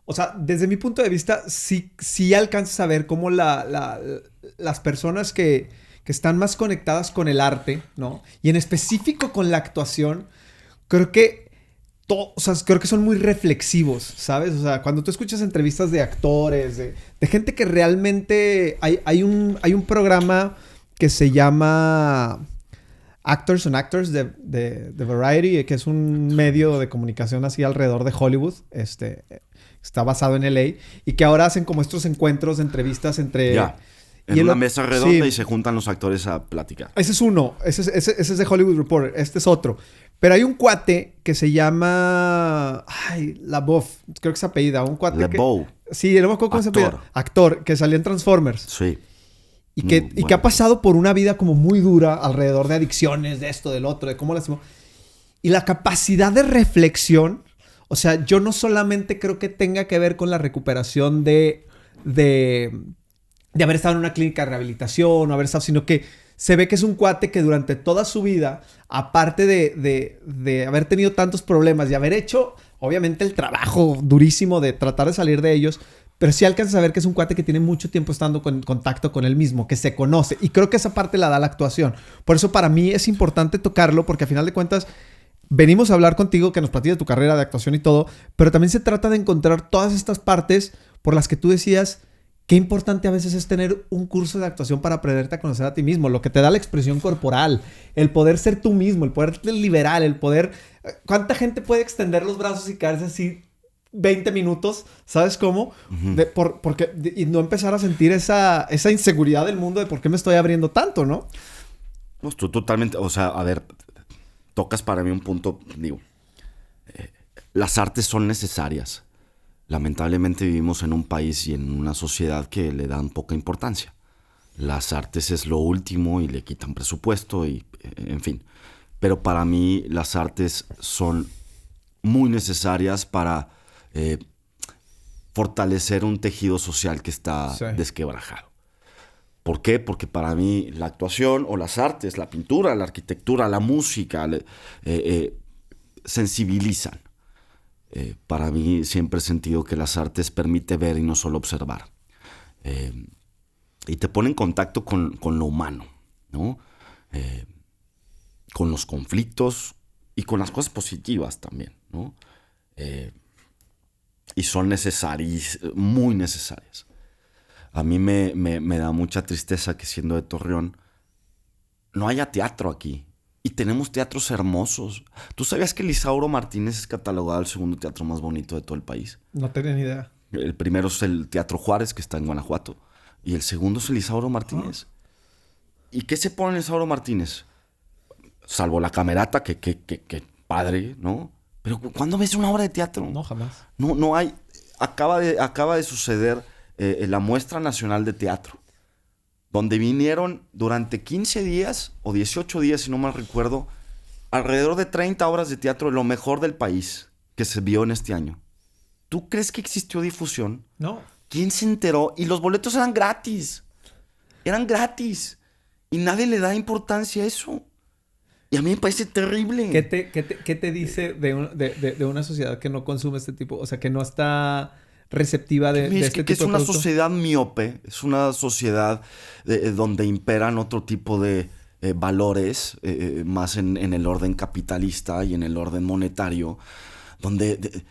O sea, desde mi punto de vista, sí alcanzas a ver cómo las personas que están más conectadas con el arte, ¿no? Y en específico con la actuación, creo que son muy reflexivos, ¿sabes? O sea, cuando tú escuchas entrevistas de actores, de gente que realmente... Hay un programa que se llama Actors on Actors de Variety, que es un medio de comunicación así alrededor de Hollywood, está basado en LA, y que ahora hacen como estos encuentros de entrevistas entre... Ya, en una mesa redonda y se juntan los actores a platicar. Ese es uno, ese es de Hollywood Reporter, este es otro. Pero hay un cuate que se llama... LaBeouf, creo que se apellida, un cuate LaBeouf. Sí, no me acuerdo cómo se apellida. Actor, que salía en Transformers. Sí. Y que ha pasado por una vida como muy dura alrededor de adicciones, de esto, del otro, de cómo las... Y la capacidad de reflexión... O sea, yo no solamente creo que tenga que ver con la recuperación de haber estado en una clínica de rehabilitación o haber estado, sino que se ve que es un cuate que durante toda su vida, aparte de haber tenido tantos problemas y haber hecho, obviamente, el trabajo durísimo de tratar de salir de ellos, pero sí alcanza a ver que es un cuate que tiene mucho tiempo estando en contacto con él mismo, que se conoce. Y creo que esa parte la da la actuación. Por eso para mí es importante tocarlo, porque a final de cuentas... Venimos a hablar contigo, que nos platiques de tu carrera de actuación y todo, pero también se trata de encontrar todas estas partes por las que tú decías, qué importante a veces es tener un curso de actuación para aprenderte a conocer a ti mismo, lo que te da la expresión corporal, el poder ser tú mismo, el poder liberar, el poder... ¿Cuánta gente puede extender los brazos y quedarse así 20 minutos? ¿Sabes cómo? Y no empezar a sentir esa inseguridad del mundo de por qué me estoy abriendo tanto, ¿no? Pues tú totalmente, o sea, a ver, tocas para mí un punto, digo, las artes son necesarias. Lamentablemente vivimos en un país y en una sociedad que le dan poca importancia. Las artes es lo último y le quitan presupuesto y, en fin. Pero para mí las artes son muy necesarias para fortalecer un tejido social que está desquebrajado. ¿Por qué? Porque para mí la actuación o las artes, la pintura, la arquitectura, la música, sensibilizan. Para mí siempre he sentido que las artes permite ver y no solo observar. Y te pone en contacto con lo humano, ¿no? Con los conflictos y con las cosas positivas también, ¿no? Y son necesarias, muy necesarias. A mí me da mucha tristeza que siendo de Torreón no haya teatro aquí. Y tenemos teatros hermosos. ¿Tú sabías que el Isauro Martínez es catalogado el segundo teatro más bonito de todo el país? No tenía ni idea. El primero es el Teatro Juárez, que está en Guanajuato. Y el segundo es el Isauro Martínez. ¿Y qué se pone en el Isauro Martínez? Salvo la camerata, que padre, ¿no? Pero ¿cuándo ves una obra de teatro? No, jamás. No hay... Acaba de suceder la Muestra Nacional de Teatro, donde vinieron durante 15 días o 18 días, si no mal recuerdo, alrededor de 30 obras de teatro de lo mejor del país que se vio en este año. ¿Tú crees que existió difusión? No. ¿Quién se enteró? Y los boletos eran gratis. Eran gratis. Y nadie le da importancia a eso. Y a mí me parece terrible. ¿Qué te dice de una sociedad que no consume este tipo? O sea, que no está receptiva de este tipo de producto. Es una sociedad miope. Es una sociedad donde imperan otro tipo de valores, más en el orden capitalista y en el orden monetario, donde...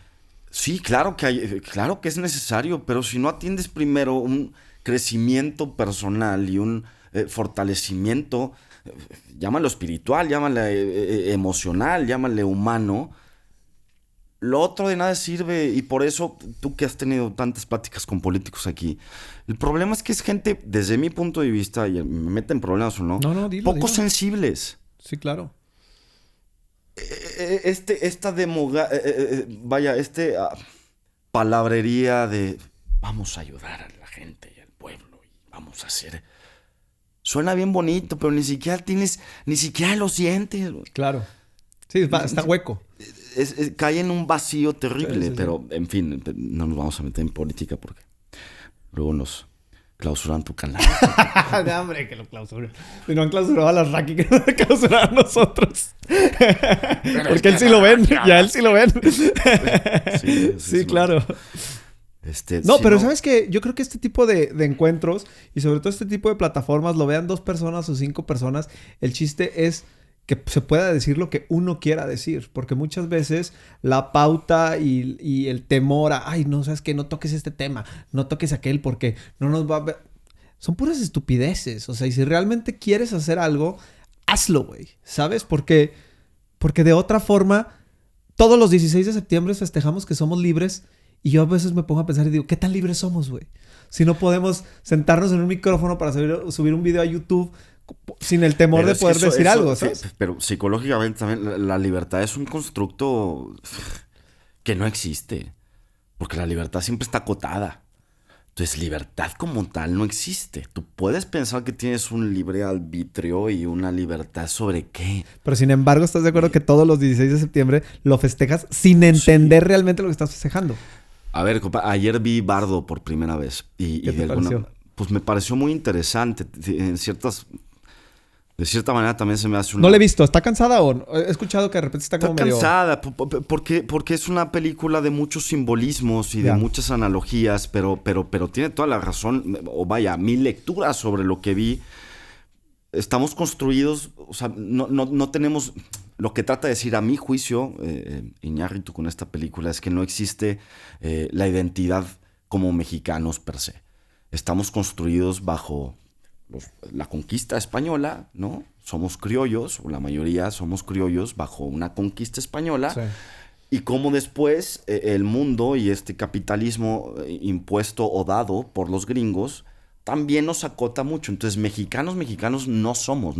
Sí, claro que es necesario, pero si no atiendes primero un crecimiento personal y un fortalecimiento, llámalo espiritual, llámale emocional, llámale humano, lo otro de nada sirve. Y por eso, tú que has tenido tantas pláticas con políticos aquí, el problema es que es gente, desde mi punto de vista, y me meten problemas o no, poco sensibles. Sí, claro. Palabrería de vamos a ayudar a la gente y al pueblo y vamos a hacer... Suena bien bonito, pero ni siquiera lo sientes. Claro. Sí, está hueco. Cae en un vacío terrible, sí. Pero en fin, no nos vamos a meter en política porque luego nos clausuran tu canal. De hambre que lo clausuran. Si no han clausurado a las Raki, que nos clausuran a nosotros. Porque él sí lo ven. Ya él sí lo ven. Sí, claro. No, pero ¿sabes qué? Yo creo que este tipo de encuentros y sobre todo este tipo de plataformas, lo vean 2 personas o 5 personas, el chiste es que se pueda decir lo que uno quiera decir. Porque muchas veces la pauta y el temor a, ay, no, ¿sabes qué? No toques este tema, no toques aquel porque no nos va a ver. Son puras estupideces. O sea, y si realmente quieres hacer algo, hazlo, güey. ¿Sabes? Porque de otra forma, todos los 16 de septiembre festejamos que somos libres. Y yo a veces me pongo a pensar y digo, ¿qué tan libres somos, güey? Si no podemos sentarnos en un micrófono para subir un video a YouTube sin el temor de poder decir algo, ¿sabes? Pero psicológicamente también la libertad es un constructo que no existe. Porque la libertad siempre está acotada. Entonces, libertad como tal no existe. Tú puedes pensar que tienes un libre arbitrio y una libertad sobre qué. Pero sin embargo, ¿estás de acuerdo que todos los 16 de septiembre lo festejas sin entender realmente lo que estás festejando? A ver, compa, ayer vi Bardo por primera vez. ¿Qué te pareció? Pues me pareció muy interesante. De cierta manera también se me hace una... No la he visto. ¿Está cansada o...? He escuchado que de repente está como medio... Está cansada porque es una película de muchos simbolismos y de muchas analogías, pero tiene toda la razón. O vaya, mi lectura sobre lo que vi. Estamos construidos... O sea, no tenemos... Lo que trata de decir, a mi juicio, Iñárritu con esta película, es que no existe la identidad como mexicanos per se. Estamos construidos bajo la conquista española, ¿no? Somos criollos, o la mayoría somos criollos bajo una conquista española. Sí. Y como después el mundo y este capitalismo impuesto o dado por los gringos también nos acota mucho. Entonces, mexicanos no somos,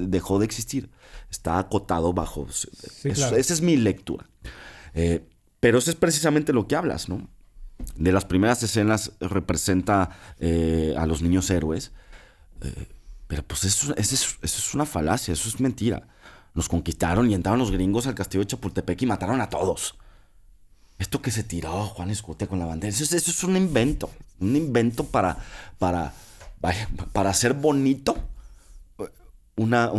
dejó de existir. Está acotado bajo... Sí, claro. Esa es mi lectura. Pero eso es precisamente lo que hablas, ¿no? De las primeras escenas representa a los niños héroes. Pero pues eso es una falacia, eso es mentira. Nos conquistaron y entraron los gringos al castillo de Chapultepec y mataron a todos. Esto que se tiró Juan Escutia con la bandera, eso es un invento. Un invento para hacer bonito una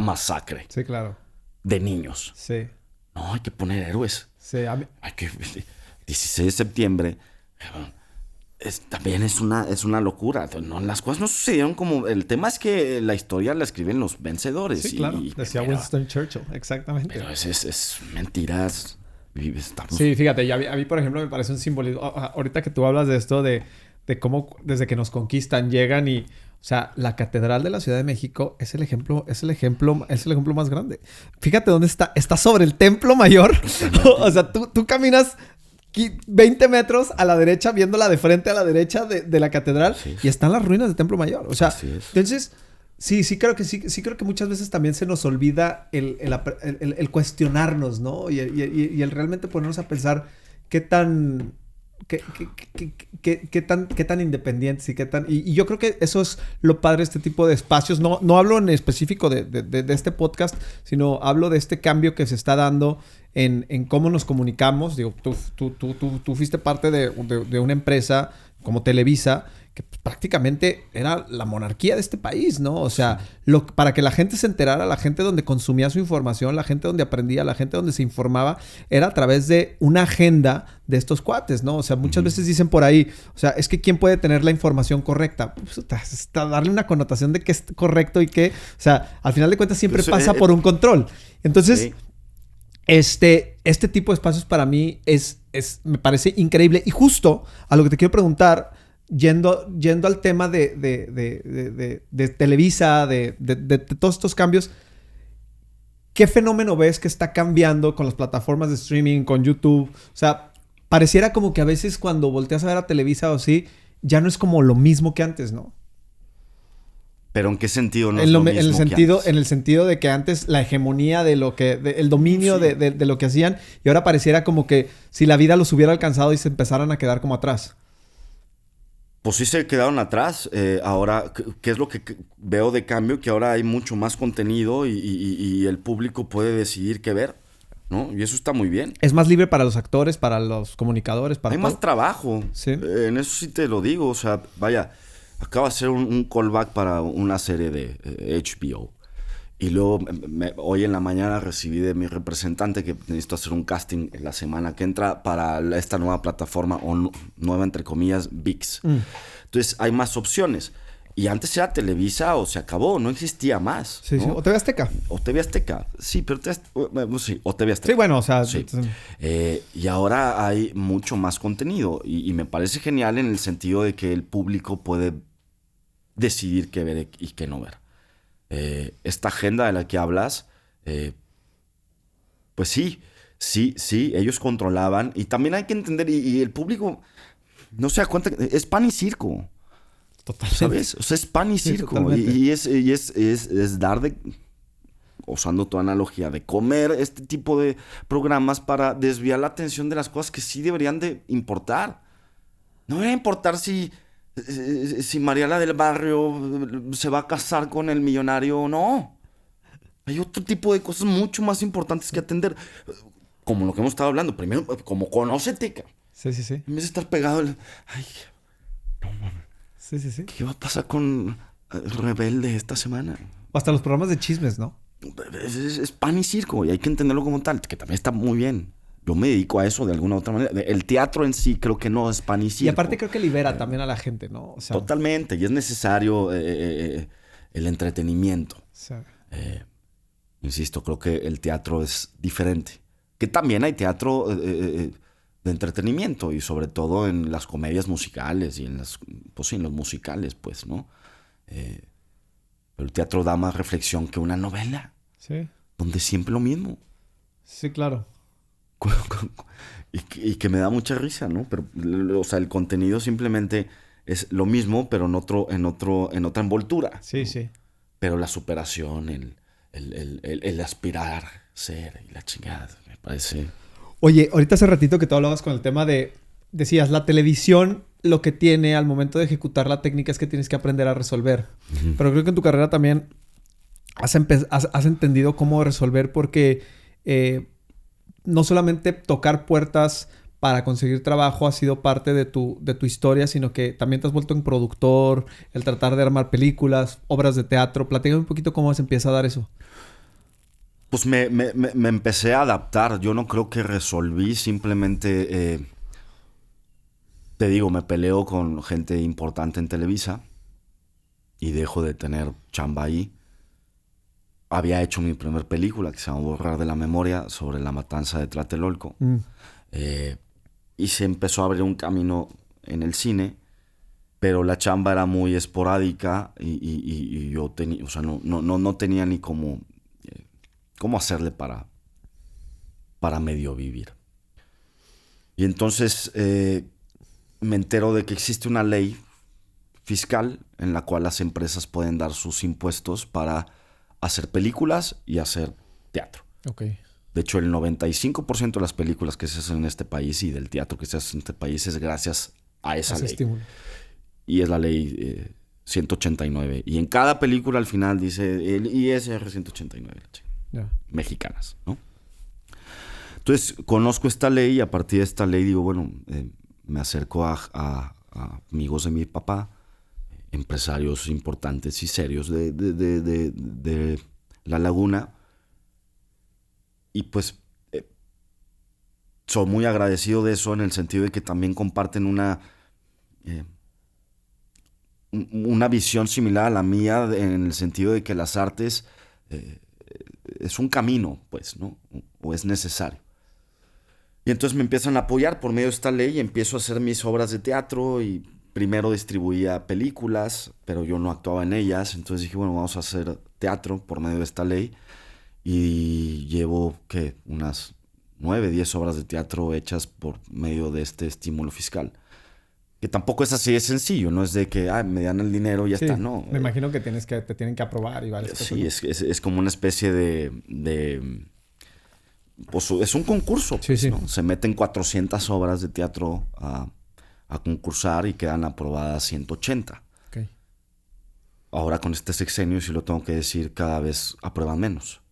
masacre. Sí, claro. De niños. Sí. No, hay que poner héroes. Sí, Hay que... 16 de septiembre... también es una locura. No, las cosas no sucedieron como... El tema es que la historia la escriben los vencedores. Sí, claro. Decía Winston Churchill. Exactamente. Pero es mentiras. Sí, fíjate. Y a mí, por ejemplo, me parece un simbolismo. Ahorita que tú hablas de esto, de cómo desde que nos conquistan, llegan y... O sea, la Catedral de la Ciudad de México es el ejemplo más grande. Fíjate dónde está. Está sobre el Templo Mayor. O sea, tú caminas... 20 metros a la derecha, viéndola de frente a la derecha de la catedral, sí. Y están las ruinas del Templo Mayor. O sea, entonces, sí creo que muchas veces también se nos olvida el cuestionarnos, ¿no? Y el realmente ponernos a pensar qué tan independientes y qué tan... Y yo creo que eso es lo padre de este tipo de espacios. No hablo en específico de este podcast, sino hablo de este cambio que se está dando en cómo nos comunicamos. Digo, tú fuiste parte de una empresa como Televisa, que prácticamente era la monarquía de este país, ¿no? O sea, para que la gente se enterara, la gente donde consumía su información, la gente donde aprendía, la gente donde se informaba, era a través de una agenda de estos cuates, ¿no? O sea, muchas veces dicen por ahí, o sea, es que ¿quién puede tener la información correcta? Pues, darle una connotación de que es correcto y que, o sea, al final de cuentas siempre pasa por un control. Entonces... Sí. Este tipo de espacios para mí me parece increíble. Y justo a lo que te quiero preguntar, yendo al tema de Televisa, de todos estos cambios, ¿qué fenómeno ves que está cambiando con las plataformas de streaming, con YouTube? O sea, pareciera como que a veces cuando volteas a ver a Televisa o así, ya no es como lo mismo que antes, ¿no? ¿Pero en qué sentido no es lo mismo en el sentido de que antes la hegemonía de lo que... el dominio sí. de lo que hacían, y ahora pareciera como que si la vida los hubiera alcanzado y se empezaran a quedar como atrás. Pues sí se quedaron atrás. Ahora, ¿qué es lo que veo de cambio? Que ahora hay mucho más contenido y el público puede decidir qué ver, ¿no? Y eso está muy bien. Es más libre para los actores, para los comunicadores, para hay todo. Más trabajo. Sí. En eso sí te lo digo. O sea, vaya... Acaba de hacer un callback para una serie de HBO. Y luego, hoy en la mañana recibí de mi representante que necesito hacer un casting en la semana que entra para esta nueva plataforma, o nueva entre comillas, ViX. Entonces, hay más opciones. Y antes era Televisa o se acabó, no existía más. Sí, ¿no? Sí. O TV Azteca. O TV Azteca. Sí, pero sí, o TV Azteca. Sí, bueno, o sea... Sí. Y ahora hay mucho más contenido. Y me parece genial en el sentido de que el público puede decidir qué ver y qué no ver. Esta agenda de la que hablas, pues sí, ellos controlaban. Y también hay que entender, y el público no se da cuenta, es pan y circo. Totalmente. ¿Sabes? O sea, es pan y circo. Y es dar de... Usando tu analogía, de comer este tipo de programas para desviar la atención de las cosas que sí deberían de importar. No debería importar si Mariela del Barrio se va a casar con el millonario o no. Hay otro tipo de cosas mucho más importantes que atender. Como lo que hemos estado hablando. Primero, como conócete. Sí. En vez de estar pegado... Ay, no mames. Sí. ¿Qué va a pasar con Rebelde esta semana? Hasta los programas de chismes, ¿no? Es pan y circo. Y hay que entenderlo como tal. Que también está muy bien. Yo me dedico a eso de alguna u otra manera. El teatro en sí creo que no es pan y circo. Y aparte creo que libera también a la gente, ¿no? O sea, totalmente. Y es necesario el entretenimiento. Sí. Insisto, creo que el teatro es diferente. Que también hay teatro de entretenimiento y sobre todo en las comedias musicales y en en los musicales, pues, ¿no? Pero el teatro da más reflexión que una novela, Sí. donde siempre lo mismo. Sí, claro. Y que me da mucha risa, ¿no? Pero, o sea, el contenido simplemente es lo mismo, pero en otra envoltura. Sí, sí. Pero la superación, el aspirar, ser y la chingada, me parece... Oye, ahorita hace ratito que tú hablabas con el tema de... Decías, la televisión lo que tiene al momento de ejecutar la técnica es que tienes que aprender a resolver. Ujú. Pero creo que en tu carrera también has entendido cómo resolver porque no solamente tocar puertas para conseguir trabajo ha sido parte de tu historia, sino que también te has vuelto un productor, el tratar de armar películas, obras de teatro. Platícame un poquito cómo se empieza a dar eso. Pues me empecé a adaptar. Yo no creo que resolví. Simplemente, te digo, me peleo con gente importante en Televisa y dejo de tener chamba ahí. Había hecho mi primer película que se llama Borrar de la Memoria sobre la matanza de Tlatelolco. Y se empezó a abrir un camino en el cine, pero la chamba era muy esporádica y yo tenía, o sea, no tenía ni cómo hacerle para medio vivir. Y entonces me entero de que existe una ley fiscal en la cual las empresas pueden dar sus impuestos para hacer películas y hacer teatro. Ok. De hecho, el 95% de las películas que se hacen en este país y del teatro que se hace en este país es gracias a esa ley. Estímulo. Y es la ley 189. Y en cada película al final dice el ISR 189. Yeah. Mexicanas, ¿no? Entonces, conozco esta ley y a partir de esta ley digo, bueno, me acerco a amigos de mi papá, empresarios importantes y serios de La Laguna. Y pues soy muy agradecido de eso en el sentido de que también comparten una visión similar a la mía en el sentido de que las artes es un camino, pues, ¿no? O es necesario. Y entonces me empiezan a apoyar por medio de esta ley y empiezo a hacer mis obras de teatro y primero distribuía películas, pero yo no actuaba en ellas. Entonces dije, bueno, vamos a hacer teatro por medio de esta ley. Y llevo, ¿qué? Unas 9, 10 obras de teatro hechas por medio de este estímulo fiscal. Que tampoco es así de sencillo, no es de que me dan el dinero y ya está, no. Me imagino que te tienen que aprobar y varias cosas. Sí, es como una especie de pues es un concurso, Sí, pues, sí. ¿no? Se meten 400 obras de teatro a concursar y quedan aprobadas 180. Okay. Ahora con este sexenio, si lo tengo que decir, cada vez aprueban menos.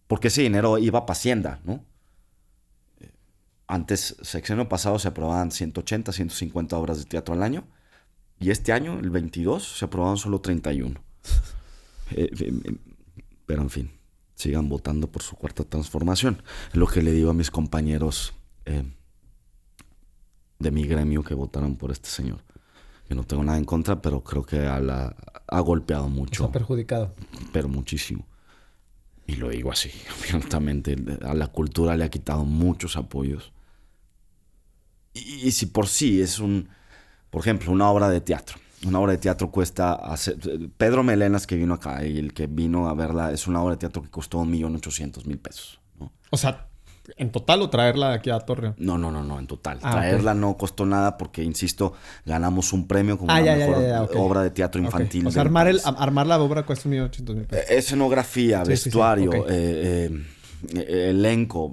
Porque ese dinero iba para Hacienda, ¿no? Antes, sexenio pasado, se aprobaban 180, 150 obras de teatro al año. Y este año, el 22, se aprobaron solo 31. Pero en fin, sigan votando por su cuarta transformación. Es lo que le digo a mis compañeros de mi gremio que votaron por este señor. Que no tengo nada en contra, pero creo que ha golpeado mucho. Nos ha perjudicado. Pero muchísimo. Y lo digo así, abiertamente. A la cultura le ha quitado muchos apoyos. Y si por sí es por ejemplo, una obra de teatro. Una obra de teatro cuesta hacer... Pedro Melenas, que vino acá, y el que vino a verla, es una obra de teatro que costó 1.800.000 pesos, ¿no? O sea, ¿en total o traerla aquí a Torreón? No, en total. Traerla no costó nada porque, insisto, ganamos un premio como mejor obra de teatro infantil. O sea, armar la obra cuesta 1.800.000 pesos. Escenografía, vestuario, Sí. elenco,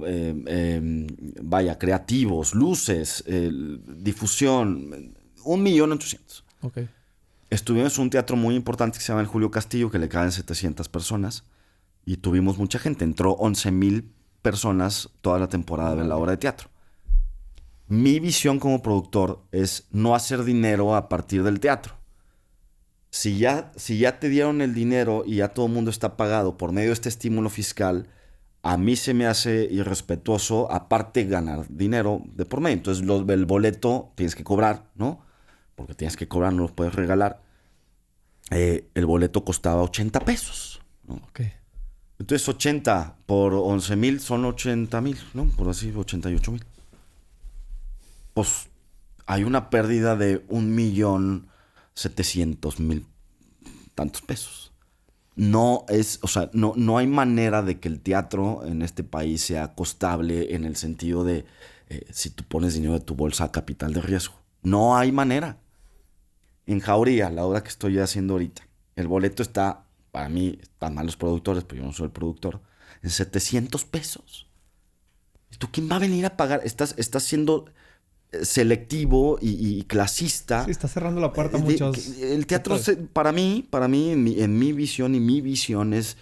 creativos, luces, difusión, 1.800.000. Ok. Estuvimos en un teatro muy importante que se llama el Julio Castillo, que le caben 700 personas. Y tuvimos mucha gente. Entró 11,000 personas toda la temporada de la obra de teatro. Mi visión como productor es no hacer dinero a partir del teatro. Si ya te dieron el dinero y ya todo el mundo está pagado por medio de este estímulo fiscal, a mí se me hace irrespetuoso, aparte ganar dinero de por medio. Entonces el boleto tienes que cobrar, ¿no? Porque tienes que cobrar, no lo puedes regalar. El boleto costaba 80 pesos, ¿no? Okay. Entonces 80 por 11,000 son 80,000, ¿no? Por así, 88,000. pues hay una pérdida de 1,700,000 tantos pesos. No es, o sea, no hay manera de que el teatro en este país sea costable en el sentido de si tú pones dinero de tu bolsa a capital de riesgo. No hay manera. En Jauría, la obra que estoy haciendo ahorita, el boleto está, para mí, están mal los productores, pero yo no soy el productor, en 700 pesos. ¿Y tú quién va a venir a pagar? Estás siendo selectivo y clasista. Sí, está cerrando la puerta a muchos. El teatro, para mí en mi visión, y mi visión es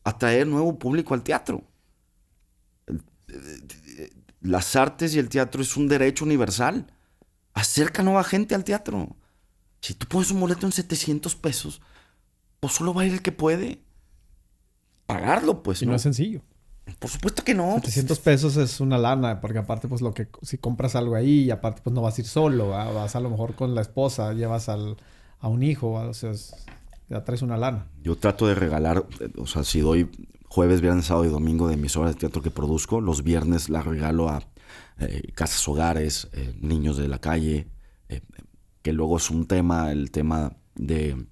atraer nuevo público al teatro. Las artes y el teatro es un derecho universal. Acerca nueva gente al teatro. Si tú pones un boleto en 700 pesos, pues solo va a ir el que puede pagarlo, pues. Y no es sencillo. Por supuesto que no. 700 pesos es una lana, porque aparte, pues, si compras algo ahí, y aparte, pues, no vas a ir solo, ¿va? Vas a lo mejor con la esposa, llevas a un hijo, ¿va? O sea, ya traes una lana. Yo trato de regalar, o sea, si doy jueves, viernes, sábado y domingo de mis obras de teatro que produzco, los viernes las regalo a casas hogares, niños de la calle, que luego es un tema, el tema de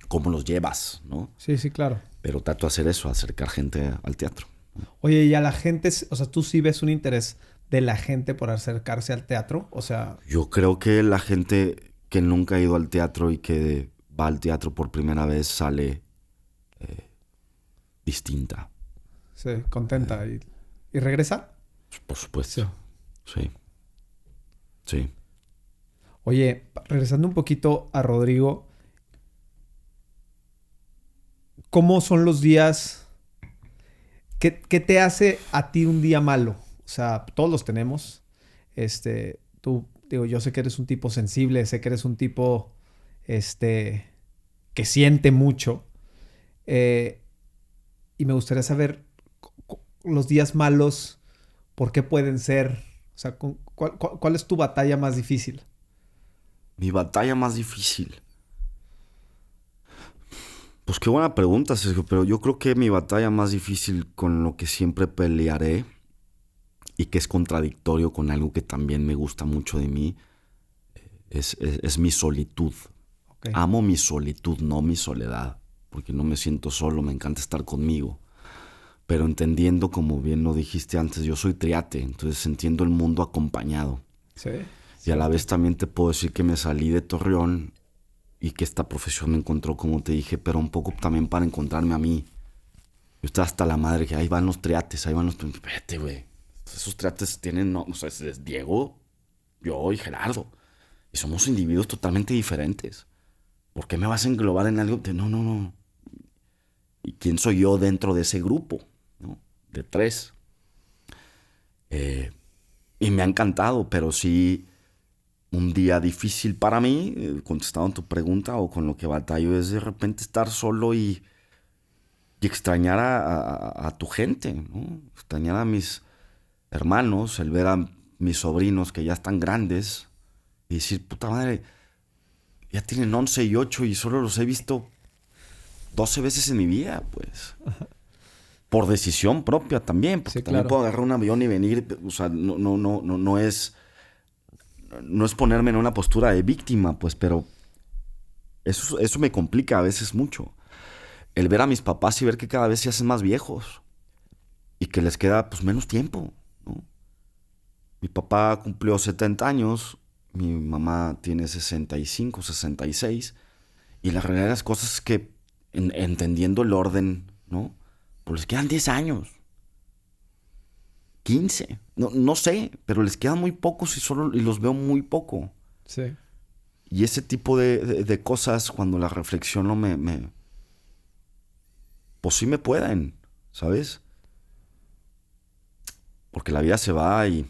cómo los llevas, ¿no? Sí, sí, claro. Pero trato de hacer eso, acercar gente al teatro. Oye, y a la gente, o sea, ¿tú sí ves un interés de la gente por acercarse al teatro? O sea... Yo creo que la gente que nunca ha ido al teatro y que va al teatro por primera vez sale distinta. Sí, contenta. ¿Y regresa? Por supuesto. Sí. Sí. Oye, regresando un poquito a Rodrigo, ¿cómo son los días? ¿Qué te hace a ti un día malo? O sea, todos los tenemos. Tú, digo, yo sé que eres un tipo sensible, sé que eres un tipo, que siente mucho. Y me gustaría saber los días malos, ¿por qué pueden ser? O sea, ¿cuál es tu batalla más difícil? Mi batalla más difícil. Pues qué buena pregunta, Sergio, pero yo creo que mi batalla más difícil con lo que siempre pelearé y que es contradictorio con algo que también me gusta mucho de mí es mi solitud. Okay. Amo mi solitud, no mi soledad, porque no me siento solo, me encanta estar conmigo. Pero entendiendo, como bien lo dijiste antes, yo soy triate, entonces entiendo el mundo acompañado. Sí. Y a la vez también te puedo decir que me salí de Torreón y que esta profesión me encontró, como te dije, pero un poco también para encontrarme a mí. Yo estaba hasta la madre que ahí van los triates, ahí van los... Espérate, güey. Esos triates tienen... No, o sea, es Diego, yo y Gerardo. Y somos individuos totalmente diferentes. ¿Por qué me vas a englobar en algo? No. ¿Y quién soy yo dentro de ese grupo? ¿No? De 3. Y me ha encantado, pero sí... Un día difícil para mí, contestando a tu pregunta o con lo que batallo, es de repente estar solo y extrañar a tu gente, ¿no? Extrañar a mis hermanos, el ver a mis sobrinos que ya están grandes y decir, puta madre, ya tienen 11 y 8 y solo los he visto 12 veces en mi vida, pues. Ajá. Por decisión propia también, porque sí, también puedo agarrar un avión y venir, o sea, no es... No es ponerme en una postura de víctima, pues, pero eso me complica a veces mucho. El ver a mis papás y ver que cada vez se hacen más viejos y que les queda, pues, menos tiempo, ¿no? Mi papá cumplió 70 años, mi mamá tiene 65, 66, y la realidad de las cosas es que, entendiendo el orden, ¿no? Pues les quedan 10 años. 15, no sé, pero les quedan muy pocos y los veo muy poco. Sí. Y ese tipo de cosas, cuando la reflexiono, pues sí me pueden, ¿sabes? Porque la vida se va y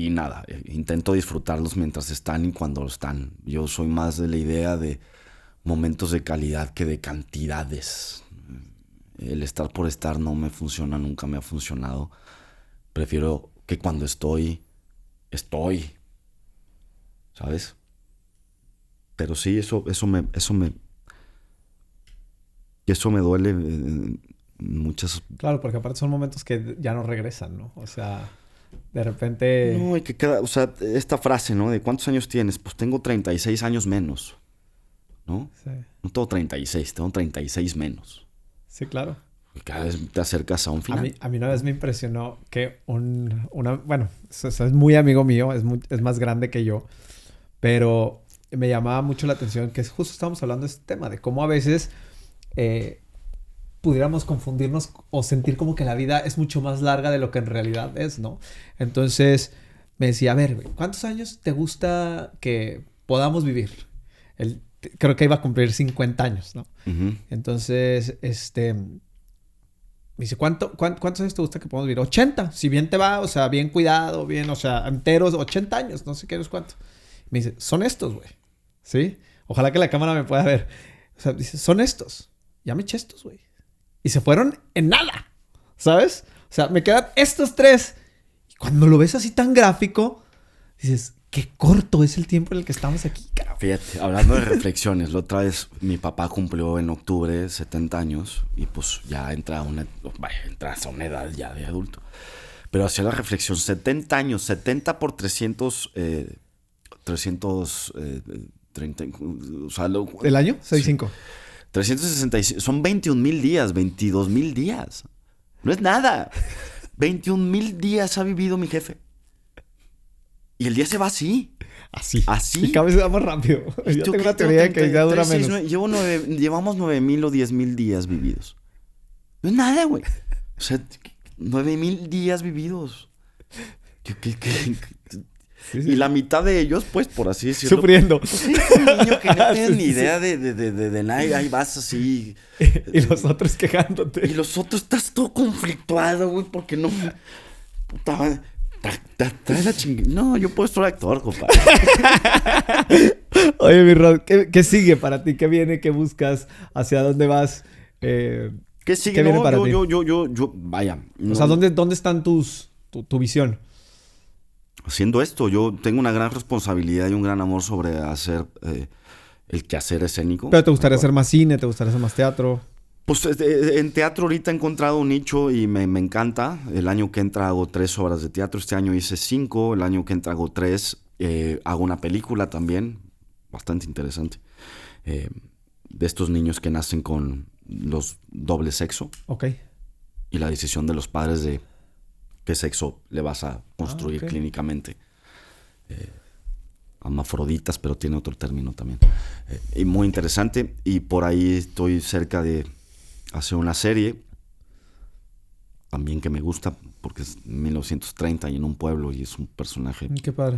nada, intento disfrutarlos mientras están y cuando están. Yo soy más de la idea de momentos de calidad que de cantidades. El estar por estar no me funciona, nunca me ha funcionado. Prefiero que cuando estoy, ¿sabes? Pero sí, eso me duele en muchas... Claro, porque aparte son momentos que ya no regresan, ¿no? O sea, de repente... No, y que o sea, esta frase, ¿no? De ¿cuántos años tienes? Pues tengo 36 años menos, ¿no? Sí, No tengo 36, tengo 36 menos. sí, claro. Y cada vez te acercas a un final. A mí una vez me impresionó que bueno, es muy amigo mío, es más grande que yo, pero me llamaba mucho la atención que justo estábamos hablando de este tema, de cómo a veces pudiéramos confundirnos o sentir como que la vida es mucho más larga de lo que en realidad es, ¿no? Entonces me decía, a ver, güey, ¿cuántos años te gusta que podamos vivir? Creo que iba a cumplir 50 años, ¿no? Ujú. Entonces, me dice, ¿cuántos años te gusta que podamos vivir? 80, si bien te va, o sea, bien cuidado, bien, o sea, enteros, 80 años, no sé qué es cuánto. Me dice, son estos, güey. ¿Sí? Ojalá que la cámara me pueda ver. O sea, dice, son estos. Ya me eché estos, güey. Y se fueron en nada, ¿sabes? O sea, me quedan estos 3. Y cuando lo ves así tan gráfico, dices, qué corto es el tiempo en el que estamos aquí, cabrón. Fíjate, hablando de reflexiones, la otra vez mi papá cumplió en octubre 70 años y pues ya entras a una edad ya de adulto. Pero hacía la reflexión, 70 años, 70 por 30, o sea, ¿El año? 6-5. 365, son 21,000 días, 22,000 días. No es nada. 21,000 días ha vivido mi jefe. Y el día se va así. Así. Así. Y cada vez va más rápido. Yo tengo una teoría de que ya dura menos. Llevamos 9,000 o 10,000 días vividos. No es nada, güey. O sea, 9,000 días vividos. Sí. Y la mitad de ellos, pues, por así decirlo. Sufriendo. Pues sí, es un niño que no tiene ni idea de nada. Y ahí vas así. Y los otros quejándote. Y los otros estás todo conflictuado, güey, porque no. Puta, trae la chingada. No, yo puedo ser actor, compadre. Oye, mi Rod, ¿qué sigue para ti? ¿Qué viene? ¿Qué buscas? ¿Hacia dónde vas? ¿Qué sigue? ¿Qué viene para ti? Vaya. O sea, ¿dónde están tu visión? Haciendo esto, yo tengo una gran responsabilidad y un gran amor sobre hacer el quehacer escénico. ¿Pero te gustaría hacer más cine? ¿Te gustaría hacer más teatro? Pues en teatro ahorita he encontrado un nicho y me encanta. El año que entra hago 3 obras de teatro. Este año hice 5. El año que entra hago 3. Hago una película también, bastante interesante. De estos niños que nacen con los doble sexo. Ok. Y la decisión de los padres de qué sexo le vas a construir ok. clínicamente. Hermafroditas, pero tiene otro término también. Y muy interesante. Y por ahí estoy cerca de hacer una serie también que me gusta porque es 1930 y en un pueblo y es un personaje. Qué padre.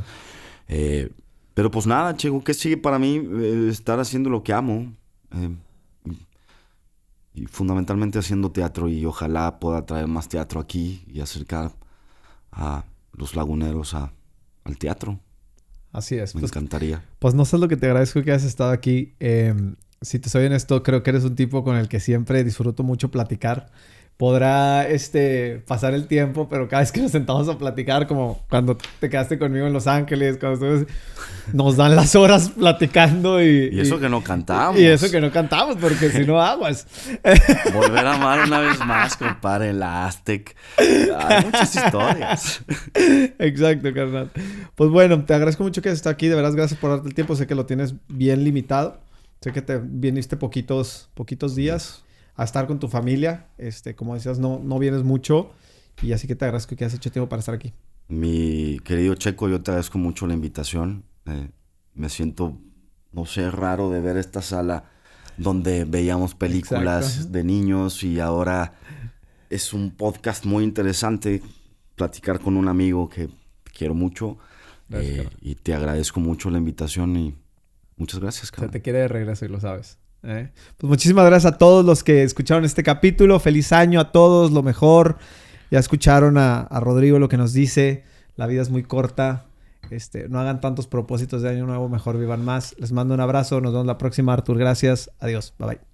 Pero pues nada, Chego, ¿qué sigue para mí? Estar haciendo lo que amo. Y fundamentalmente haciendo teatro y ojalá pueda traer más teatro aquí y acercar a los laguneros al teatro. Así es. Me encantaría. Pues no sé lo que te agradezco que hayas estado aquí. Si te soy honesto, creo que eres un tipo con el que siempre disfruto mucho platicar. Podrá pasar el tiempo, pero cada vez que nos sentamos a platicar, como cuando te quedaste conmigo en Los Ángeles, nos dan las horas platicando y eso que no cantamos. Y eso que no cantamos, porque si no, aguas. Volver a amar una vez más, compadre, el Aztec. Hay muchas historias. Exacto, carnal. Pues bueno, te agradezco mucho que hayas estado aquí. De verdad, gracias por darte el tiempo. Sé que lo tienes bien limitado. Sé que te viniste poquitos días a estar con tu familia. Como decías, no vienes mucho. Y así que te agradezco que hayas hecho tiempo para estar aquí. Mi querido Checo, yo te agradezco mucho la invitación. Me siento, no sé, raro de ver esta sala donde veíamos películas Exacto. de niños y ahora es un podcast muy interesante. Platicar con un amigo que quiero mucho. Y te agradezco mucho la invitación y muchas gracias, cabrón. Se te quiere de regreso y lo sabes. Pues muchísimas gracias a todos los que escucharon este capítulo. Feliz año a todos, lo mejor. Ya escucharon a Rodrigo lo que nos dice. La vida es muy corta. No hagan tantos propósitos de año nuevo, mejor vivan más. Les mando un abrazo. Nos vemos la próxima, Artur. Gracias. Adiós. Bye bye.